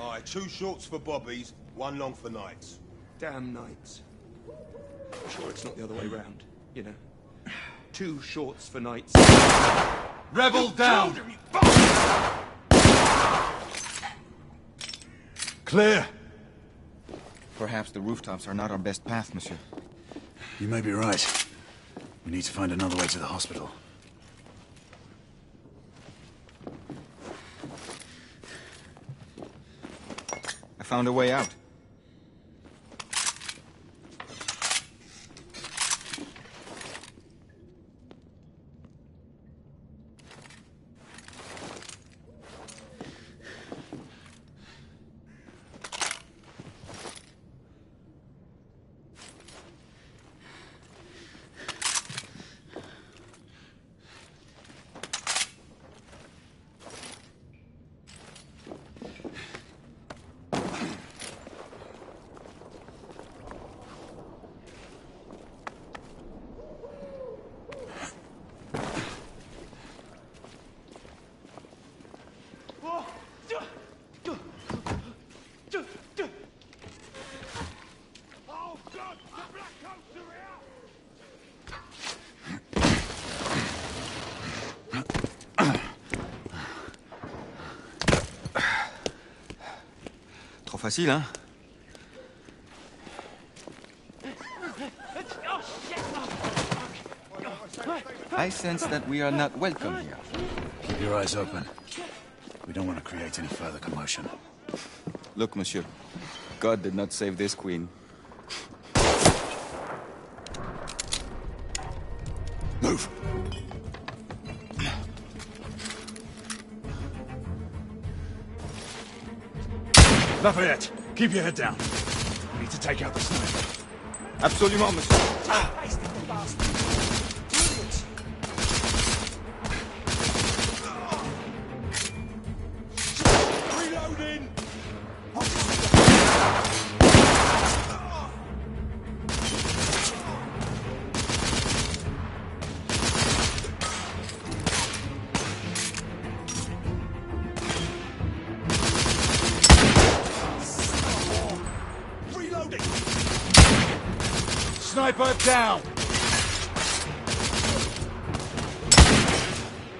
Alright, 2 shorts for bobbies, 1 long for Knights. Damn Knights. I'm sure it's not the other way round, you know. 2 shorts for Knights. Rebel down! Clear! Perhaps the rooftops are not our best path, monsieur. You may be right. We need to find another way to the hospital. I found a way out. Facile, hein? I sense that we are not welcome here. Keep your eyes open. We don't want to create any further commotion. Look, monsieur. God did not save this queen. Move! Lafayette, keep your head down. We need to take out the sniper. Absolument, monsieur. Reloading! Sniper down!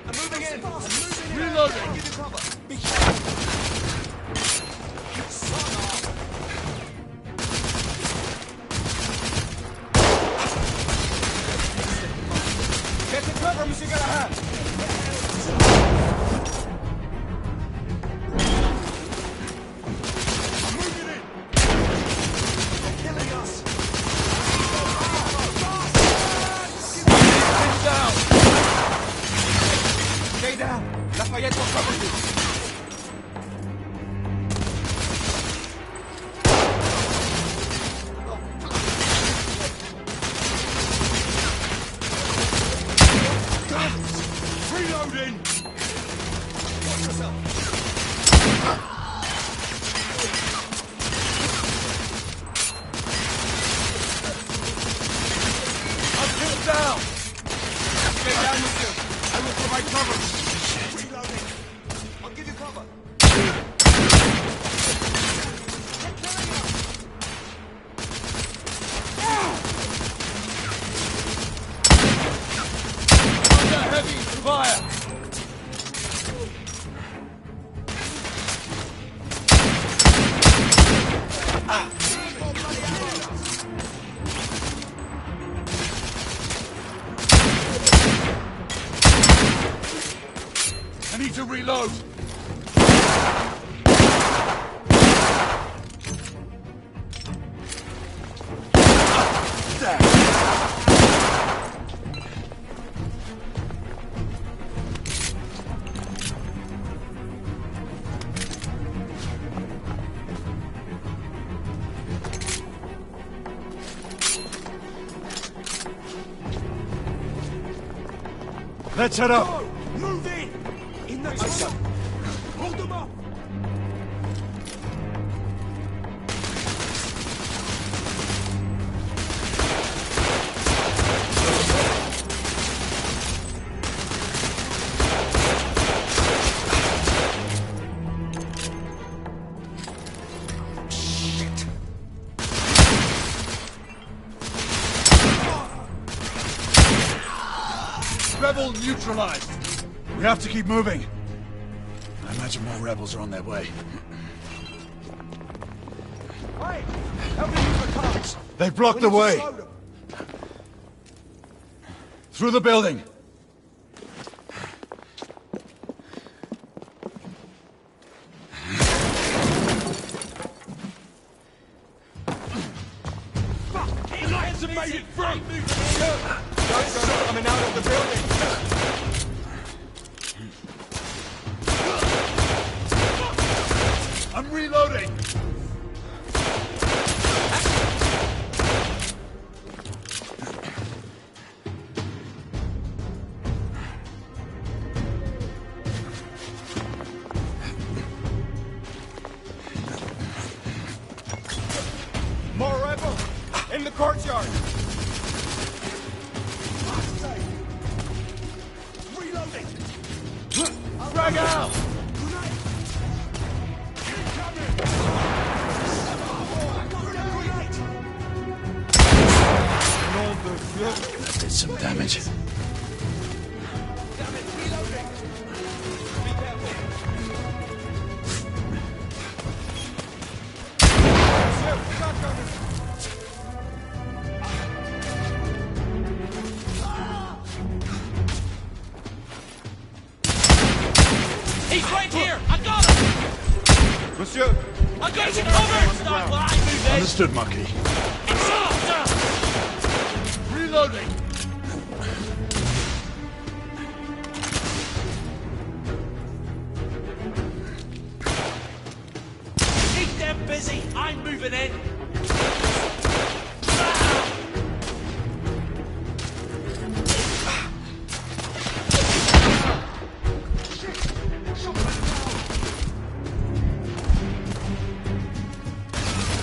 I'm moving in! Reloading! Be careful! Get to cover, Monsieur Galahad! Stay down! Lafayette will cover you! I'll give you cover. Under heavy fire! I need to reload. Let's head up. Move in! In the tunnel! Hold them up! Rebel neutralized. We have to keep moving. I imagine more rebels are on their way. Hey! Help me use the carts! They've blocked the way. Through the building. The lions have made it through! Guys are coming out of the building! I'm reloading! More rebels! In the courtyard! Reloading! Frag out! That did some damage. He's right here! I got him! Monsieur! I got you covered! Stop while I do this! Understood, Monkey. It's up, Reloading! Keep them busy! I'm moving in!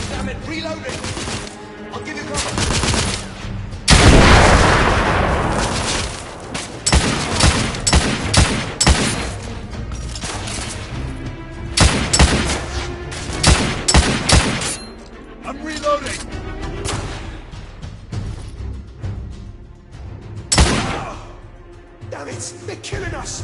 Damn it, reloading! I'll give you cover! I'm reloading! Damn it, they're killing us!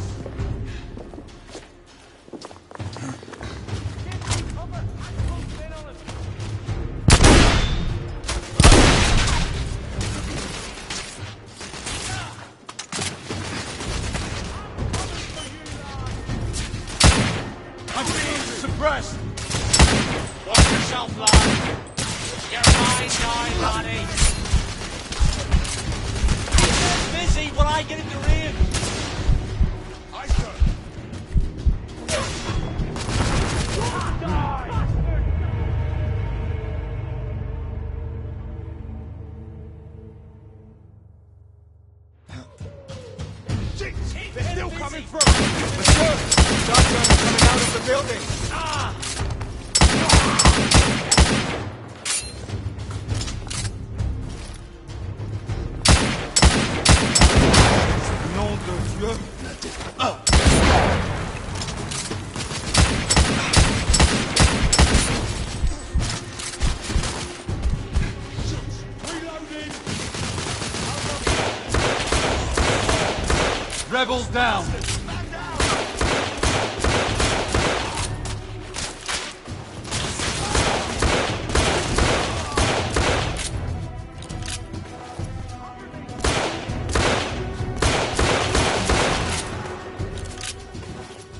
I'm being suppressed! Watch yourself, lad! You're mine now, laddie! Keep busy when I get in the ring! Aye, sir! They're still coming through! Monsieur! Shotguns coming out of the building! Ah! Nom de Dieu! That did. Rebels down!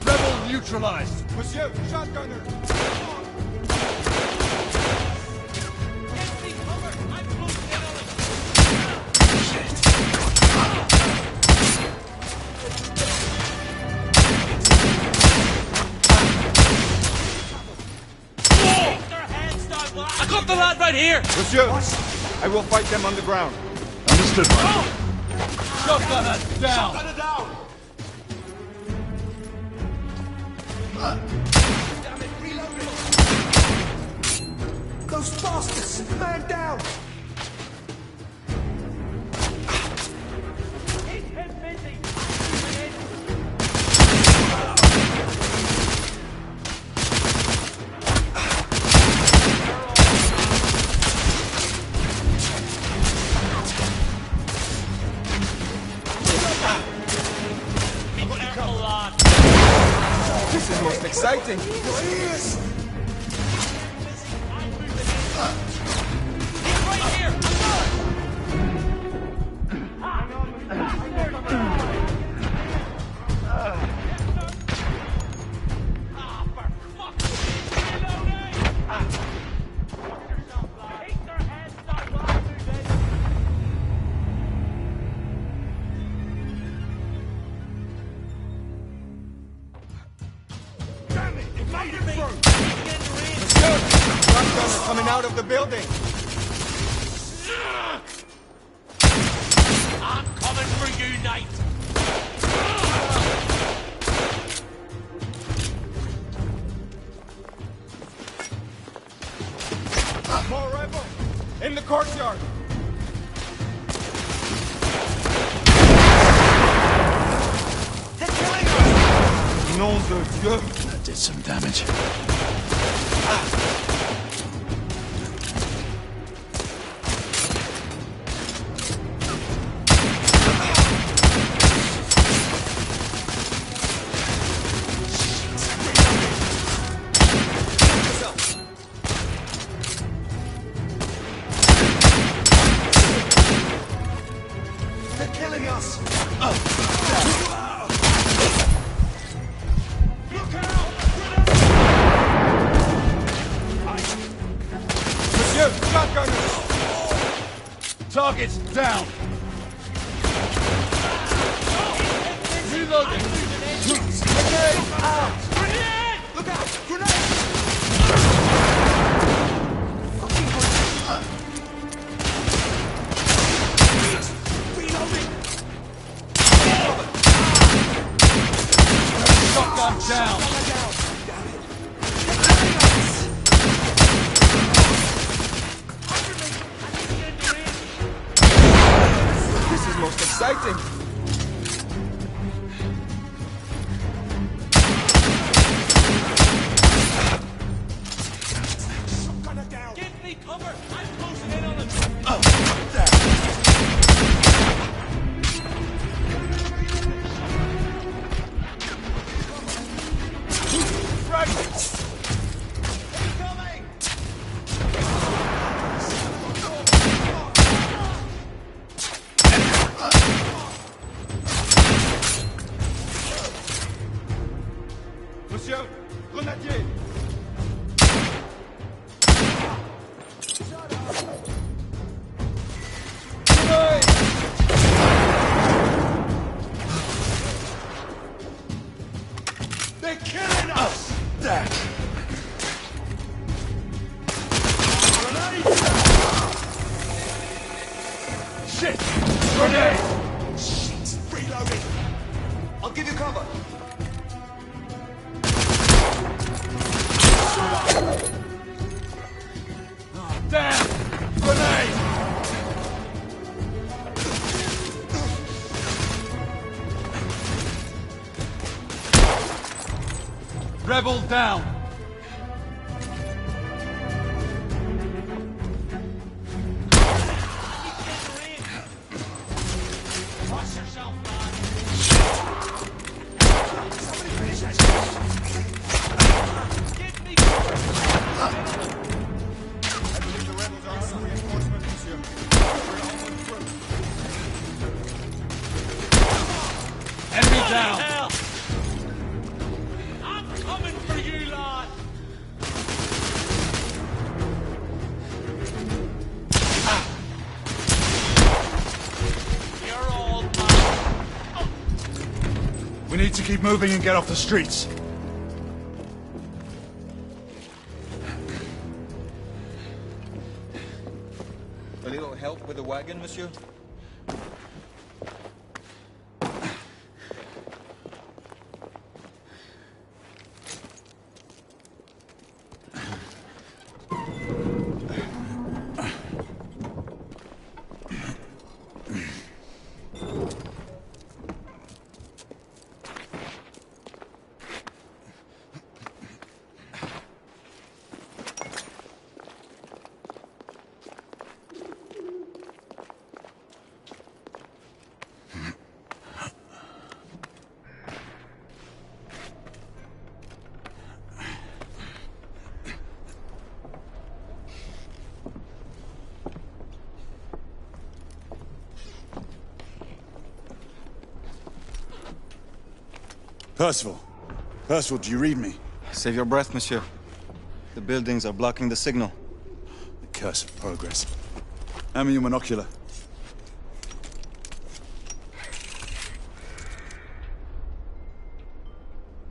Rebel neutralized! Monsieur, shotgunner! I got the lad right here! Monsieur, I will fight them on the ground. Understood. Shotgunner down! Shotgunner down! Damn it, reloading! Those bastards! Man down! This is most exciting! Shotgunner coming out of the building! I'm coming for you, Knight! More rebel! In the courtyard! They're killing us! Nom de Dieu! That did some damage. They're killing us! Look out! Monsieur, shotgunner! Targets down! Reloading! Grenade out! Grenade! Look out! Grenade! Reloading! Shotgun down! This is most exciting! Shotgunner down! Give me cover! I'm closing in on him! Fragments! Incoming! Monsieur, grenadier! Grenade! They're killing us! That. Shit! Grenade! Shit! Reloading! I'll give you cover! Damn! Grenade! Rebel down! Watch yourself, lad! down! Hell. I'm coming for you, lad! You're all mine. We need to keep moving and get off the streets. A little help with the wagon, monsieur? Percival. Percival, do you read me? Save your breath, monsieur. The buildings are blocking the signal. The curse of progress. Hand me your monocular.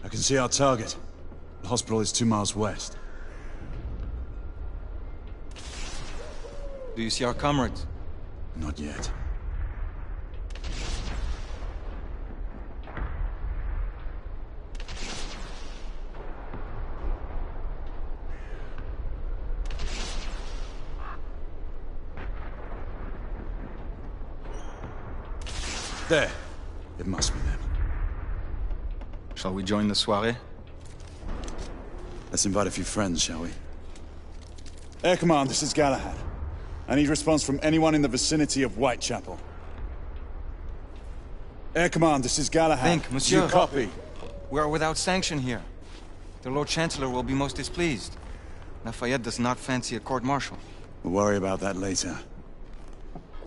I can see our target. The hospital is 2 miles west. Do you see our comrades? Not yet. There. It must be them. Shall we join the soirée? Let's invite a few friends, shall we? Air Command, this is Galahad. I need response from anyone in the vicinity of Whitechapel. Air Command, this is Galahad. Think, monsieur. You copy? We are without sanction here. The Lord Chancellor will be most displeased. Lafayette does not fancy a court-martial. We'll worry about that later.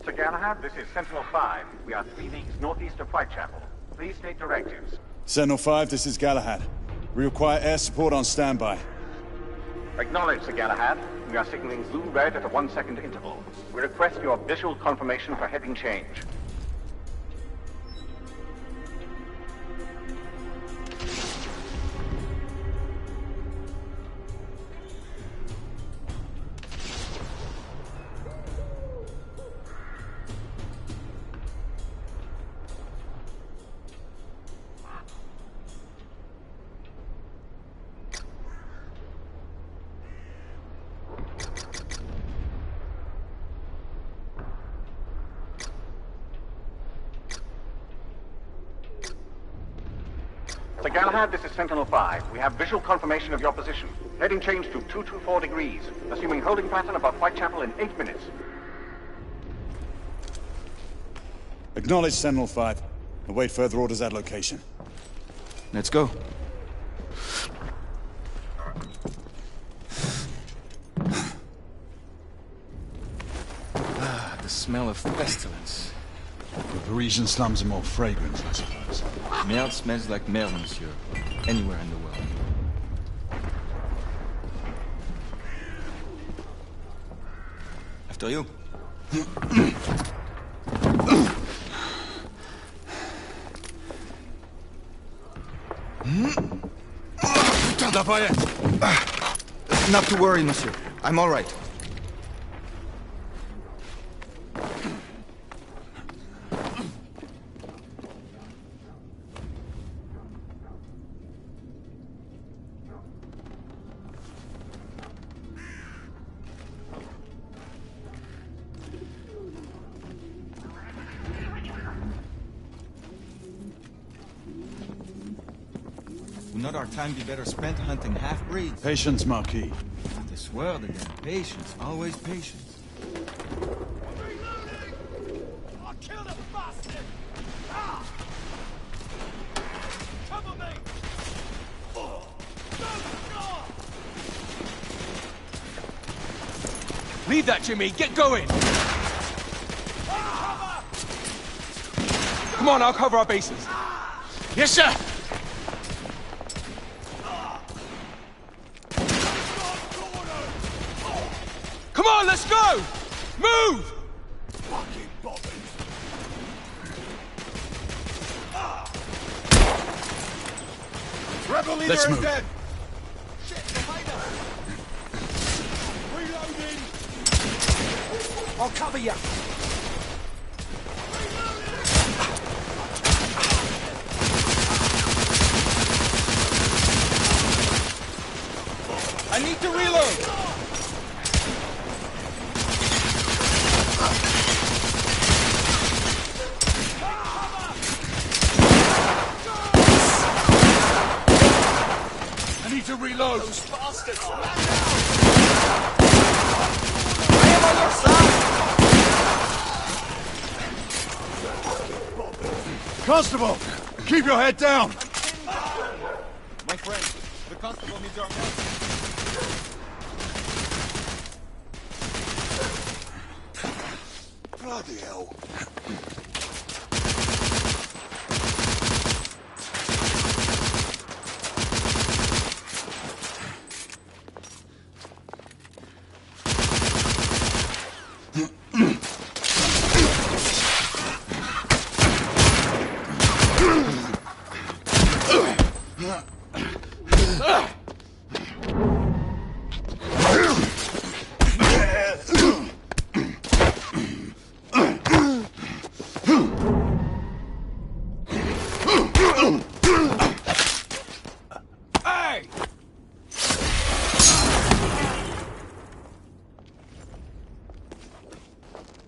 Sir Galahad, this is Sentinel-5. We are 3 leagues northeast of Whitechapel. Please state directives. Sentinel-5, this is Galahad. We require air support on standby. Acknowledged, Sir Galahad. We are signaling blue red at a 1-second interval. We request your visual confirmation for heading change. Sir Galahad, this is Sentinel-5. We have visual confirmation of your position. Heading change to 224 degrees. Assuming holding pattern above Whitechapel in 8 minutes. Acknowledge Sentinel-5. Await further orders at location. Let's go. The smell of pestilence. The Parisian slums are more fragrant, I suppose. Merde smells like merde, monsieur. Anywhere in the world. After you. Not to worry, monsieur. I'm all right. Would not our time be better spent hunting half-breeds? Patience, Marquis. This word again. Patience. Always patience. I'll kill the bastard! Ah! Cover me! Oh. Leave that, Jimmy. Get going! Come on, I'll cover our bases. Yes, sir! Come on, let's go! Move! Fucking bobbins. Rebel leader Let's is move. dead! Shit, behind us! Reloading! I'll cover you. I need to reload! I need to reload. Those bastards. I am on your side! Constable, keep your head down. My friend, the constable needs our help. Bloody hell.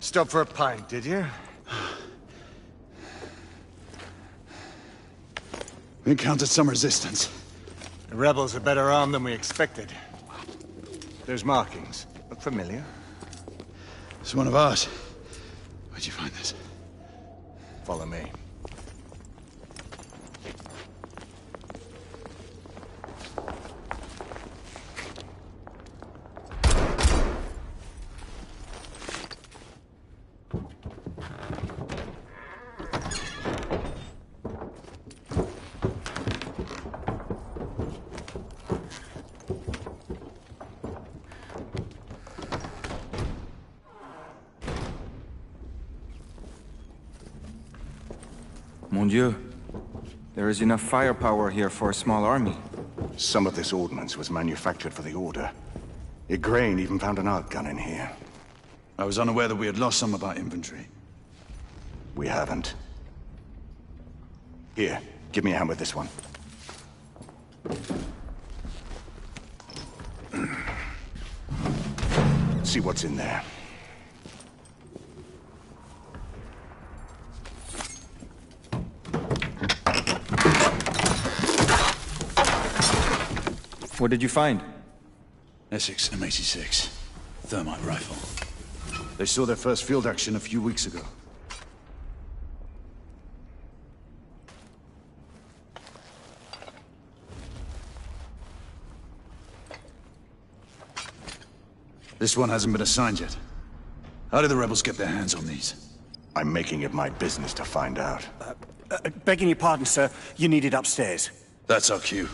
Stop for a pint, did you? We encountered some resistance. The rebels are better armed than we expected. There's markings. Look familiar. It's one of ours. Where'd you find this? Follow me. Mon Dieu. There is enough firepower here for a small army. Some of this ordnance was manufactured for the Order. Igraine even found an arc gun in here. I was unaware that we had lost some of our inventory. We haven't. Here, give me a hand with this one. See what's in there. What did you find? Essex M86. Thermite rifle. They saw their first field action a few weeks ago. This one hasn't been assigned yet. How did the rebels get their hands on these? I'm making it my business to find out. Begging your pardon, sir. You need it upstairs. That's our cue.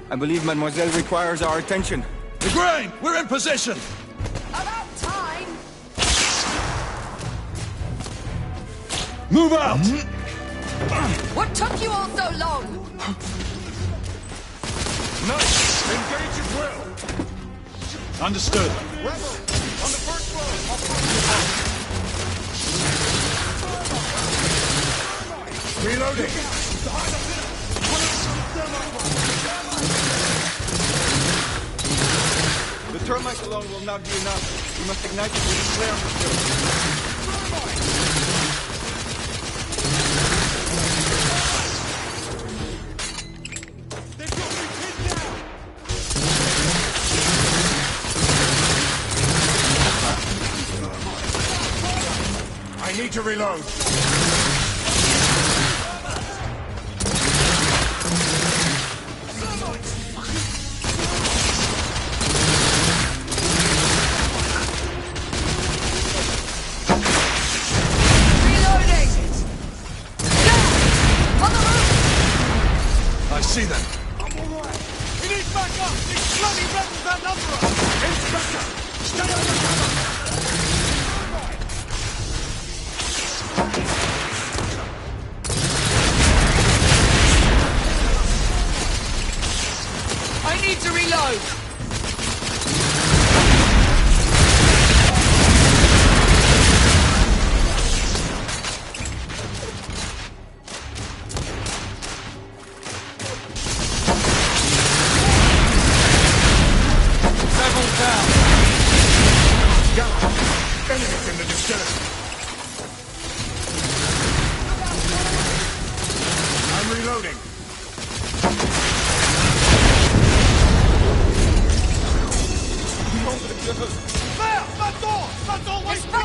I believe Mademoiselle requires our attention. Igraine! We're in position! About time! Move out! What took you all so long? Nice! Engage at will! Understood. Rebel! On the first floor! I'll find you. Reloading! The termites alone will not be enough. We must ignite it with a flare on the They've got me pinned down! I need to reload.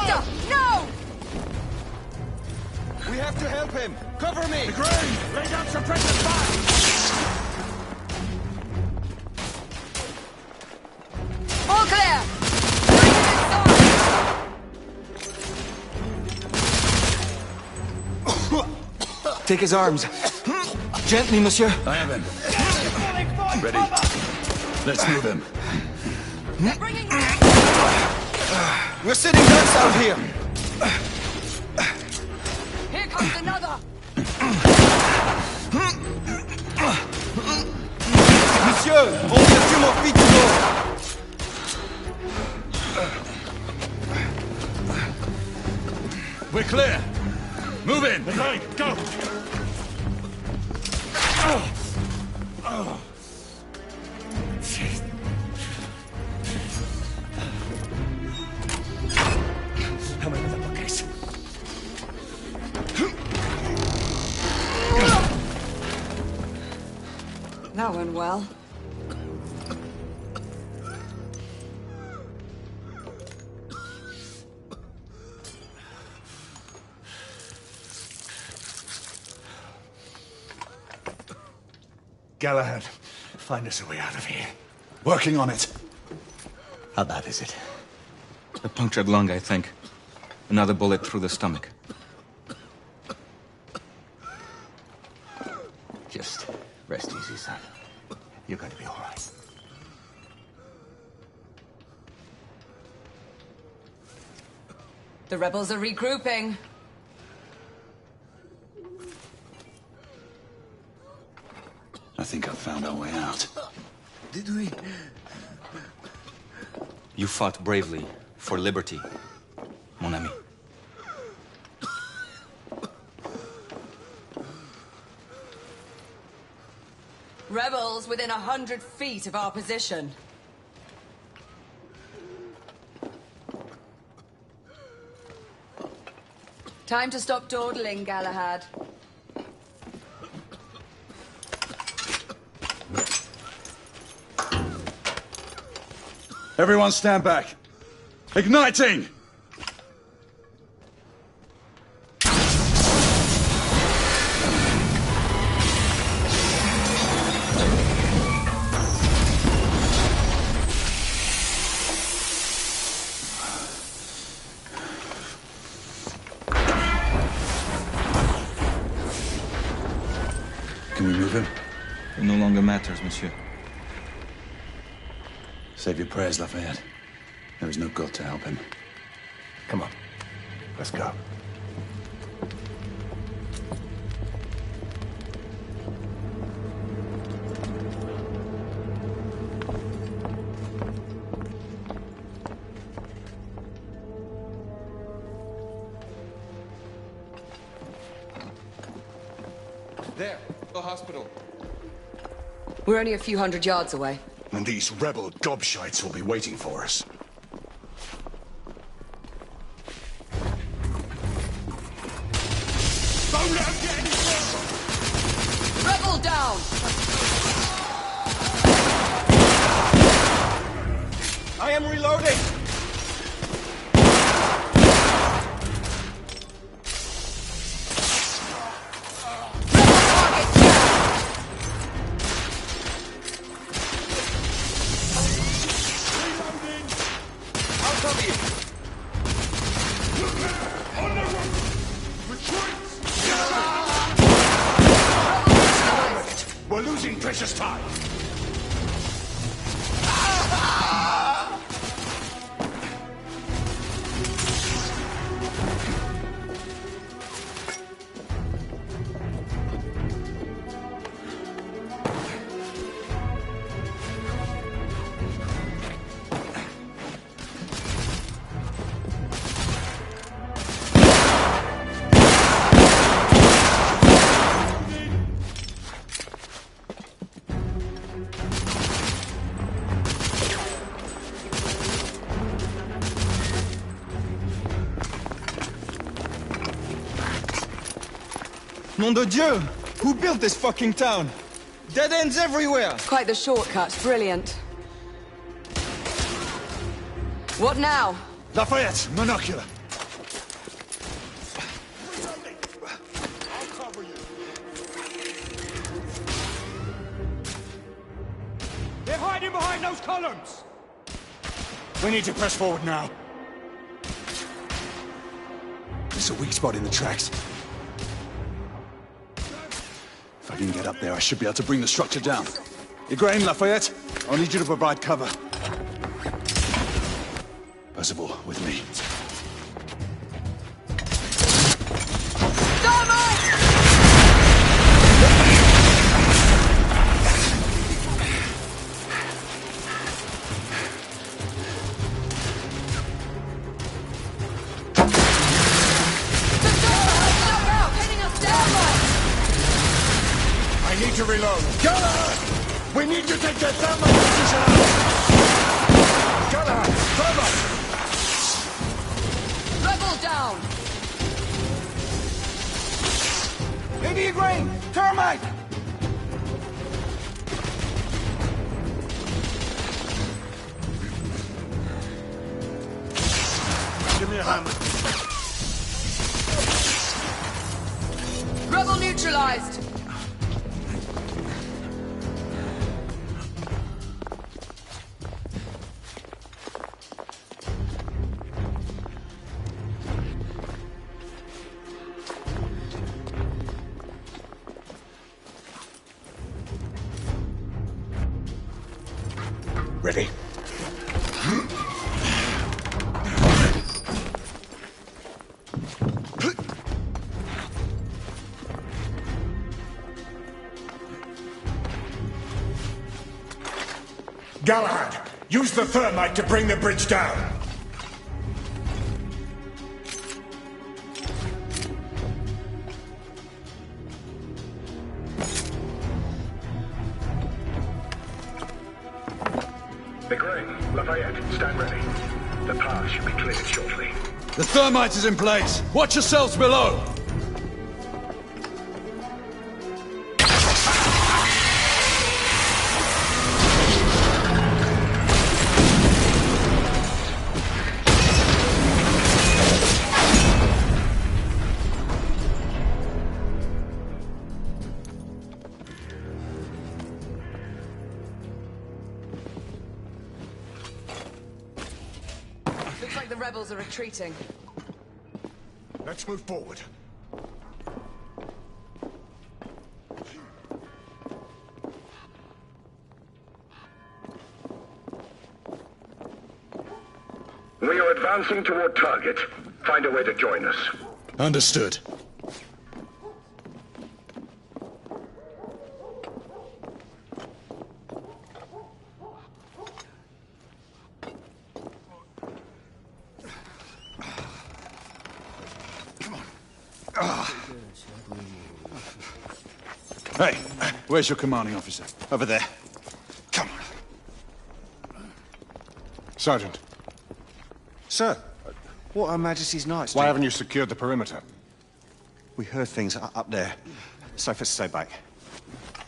Victor, no! We have to help him! Cover me! Grain! Lay down suppressive fire! All clear! Take his arms. Gently, monsieur. I have him. Ready. Let's move him. We're sitting ducks out here. Here comes another! Monsieur, only a few more feet to go. We're clear. Move in. Right, go. Come in with the bookcase. That went well. Galahad, find us a way out of here. Working on it. How bad is it? A punctured lung, I think. Another bullet through the stomach. Just rest easy, son. You're going to be all right. The rebels are regrouping. I think I've found our way out. Did we? You fought bravely for liberty, mon ami. Rebels within 100 feet of our position. Time to stop dawdling, Galahad. Everyone stand back. Igniting! Can we move him? It no longer matters, monsieur. Save your prayers, Lafayette. There is no God to help him. Come on. Let's go. There, the hospital. We're only a few hundred yards away. And these rebel gobshites will be waiting for us. Don't let him get any further! Rebel down! I am reloading! We're losing precious time. Nom de Dieu! Who built this fucking town? Dead ends everywhere! Quite the shortcut. Brilliant. What now? Lafayette, monocular. behind those columns! We need to press forward now. There's a weak spot in the tracks. If I can get up there, I should be able to bring the structure down. Igraine, Lafayette, I'll need you to provide cover. Percival, with me. I need to reload. Galahad! We need to take their thermite position out! Galahad, thermite! Rebel down! Lady Igraine, thermite! Give me a hand. Rebel neutralized! Ready? Galahad, use the thermite to bring the bridge down. Igraine, Lafayette, stand ready. The path should be cleared shortly. The thermite is in place. Watch yourselves below. Looks like the rebels are retreating. Let's move forward. We are advancing toward target. Find a way to join us. Understood. Hey, where's your commanding officer? Over there. Come on. Sergeant. Sir, what Her Majesty's Knights Why do? haven't you secured the perimeter? We heard things up there. Safe to stay back.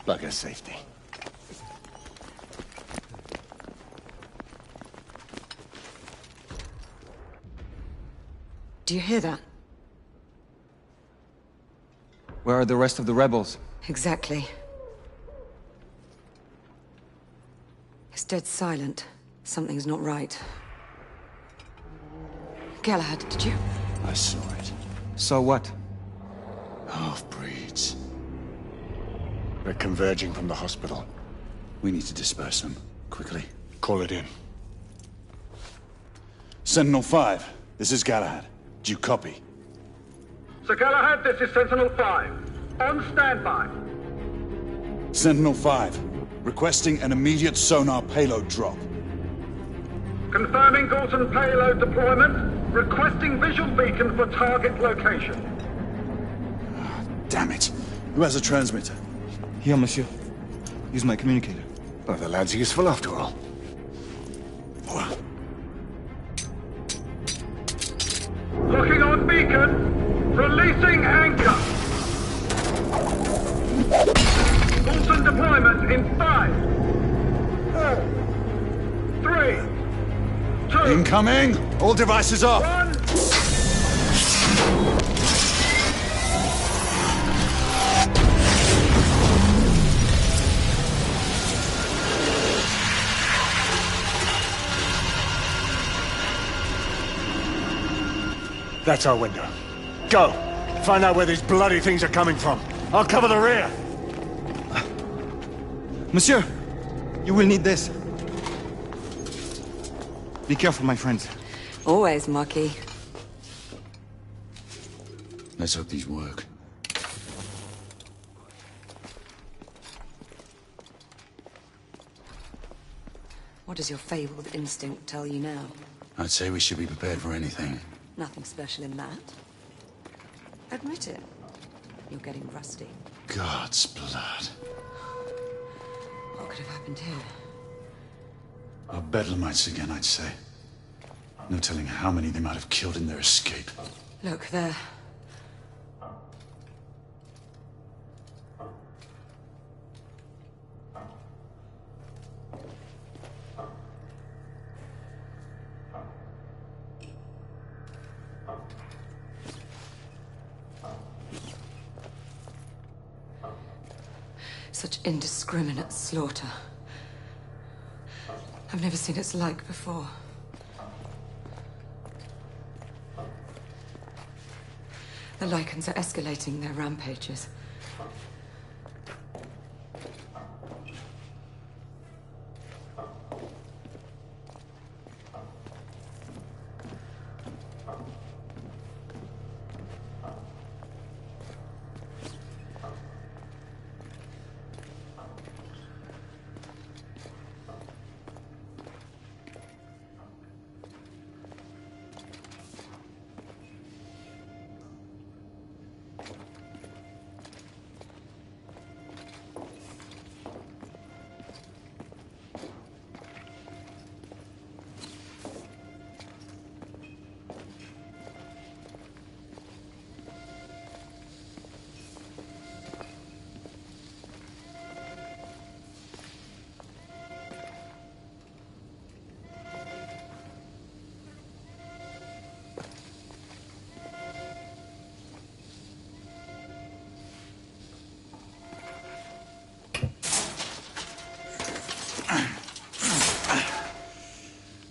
Bugger safety. Do you hear that? Where are the rest of the rebels? Exactly. It's dead silent. Something's not right. Galahad, did you? I saw it. So what? Half-breeds. They're converging from the hospital. We need to disperse them. Quickly. Call it in. Sentinel-5, this is Galahad. Do you copy? Sir Galahad, this is Sentinel-5. On standby. Sentinel-5, requesting an immediate sonar payload drop. Confirming Gorton payload deployment. Requesting visual beacon for target location. Damn it. Who has a transmitter? Here, monsieur. Use my communicator. Well, the lad's useful after all. Locking on beacon. Releasing anchor. Gorton deployment in 5, 4, 3, 2, Incoming! All devices off! 1. That's our window. Go! Find out where these bloody things are coming from. I'll cover the rear! Monsieur, you will need this. Be careful, my friends. Always, Marquis. Let's hope these work. What does your fabled instinct tell you now? I'd say we should be prepared for anything. Nothing special in that. Admit it. You're getting rusty. God's blood. What could have happened here? Our bedlamites again, I'd say. No telling how many they might have killed in their escape. Look, there. Such indiscriminate slaughter. I've never seen its like before. The Lycans are escalating their rampages.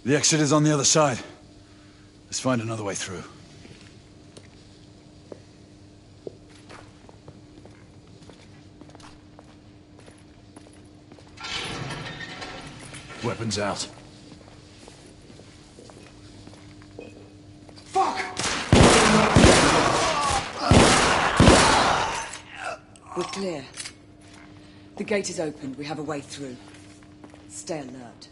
The exit is on the other side. Let's find another way through. Weapons out. We're clear. The gate is open. We have a way through. Stay alert.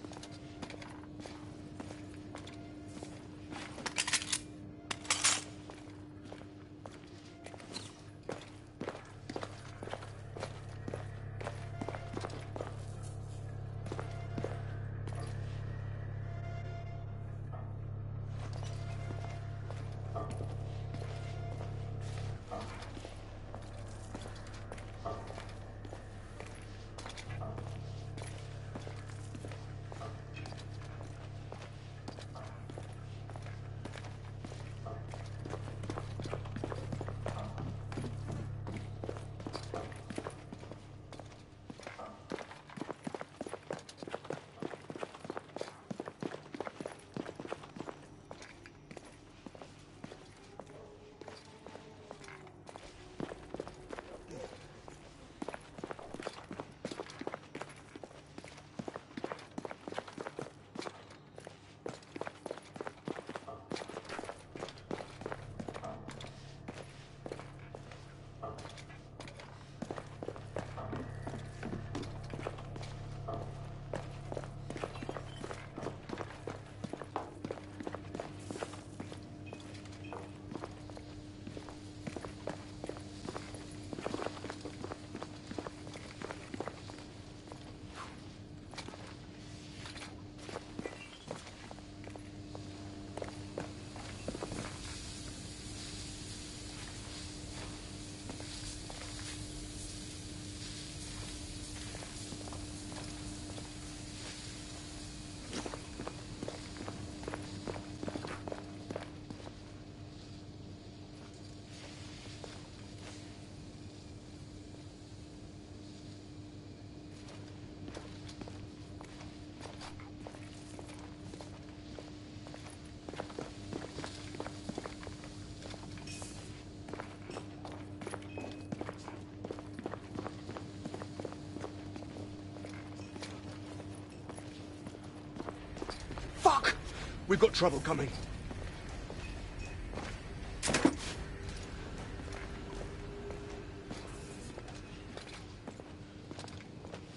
We've got trouble coming.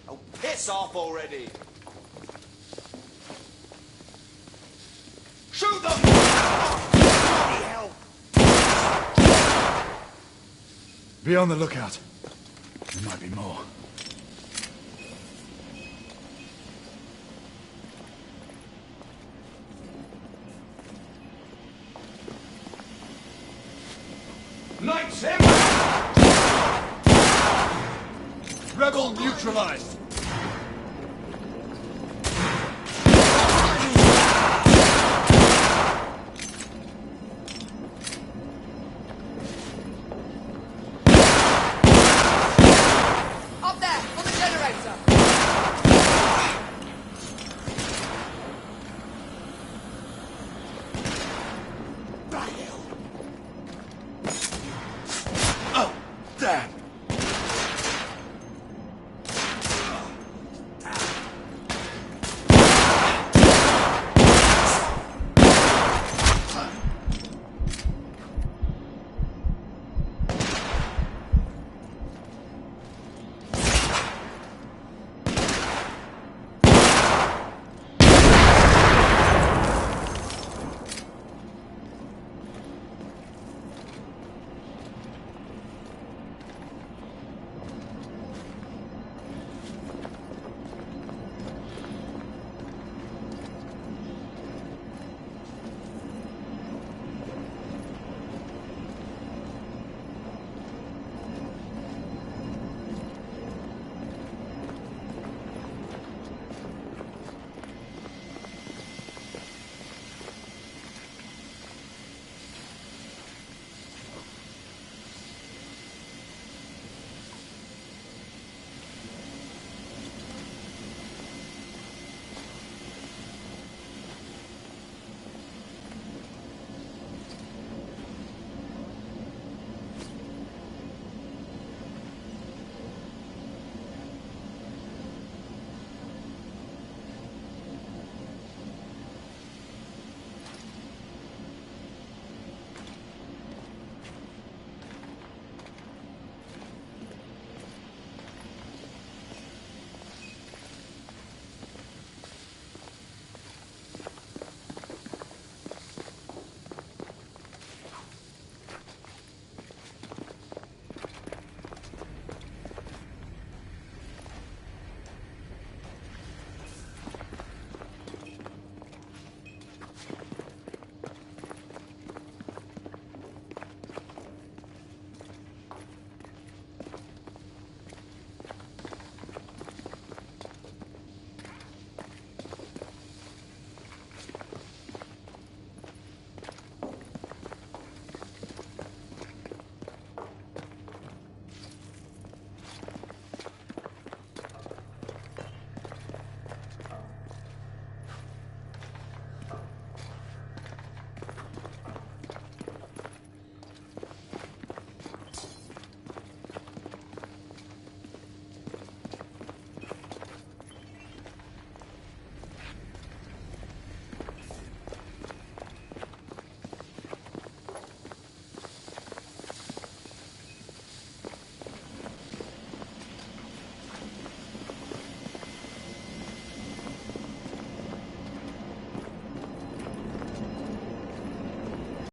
Oh, piss off already! Shoot them! Bloody hell! Be on the lookout. There might be more. Lights him! Rebel neutralized!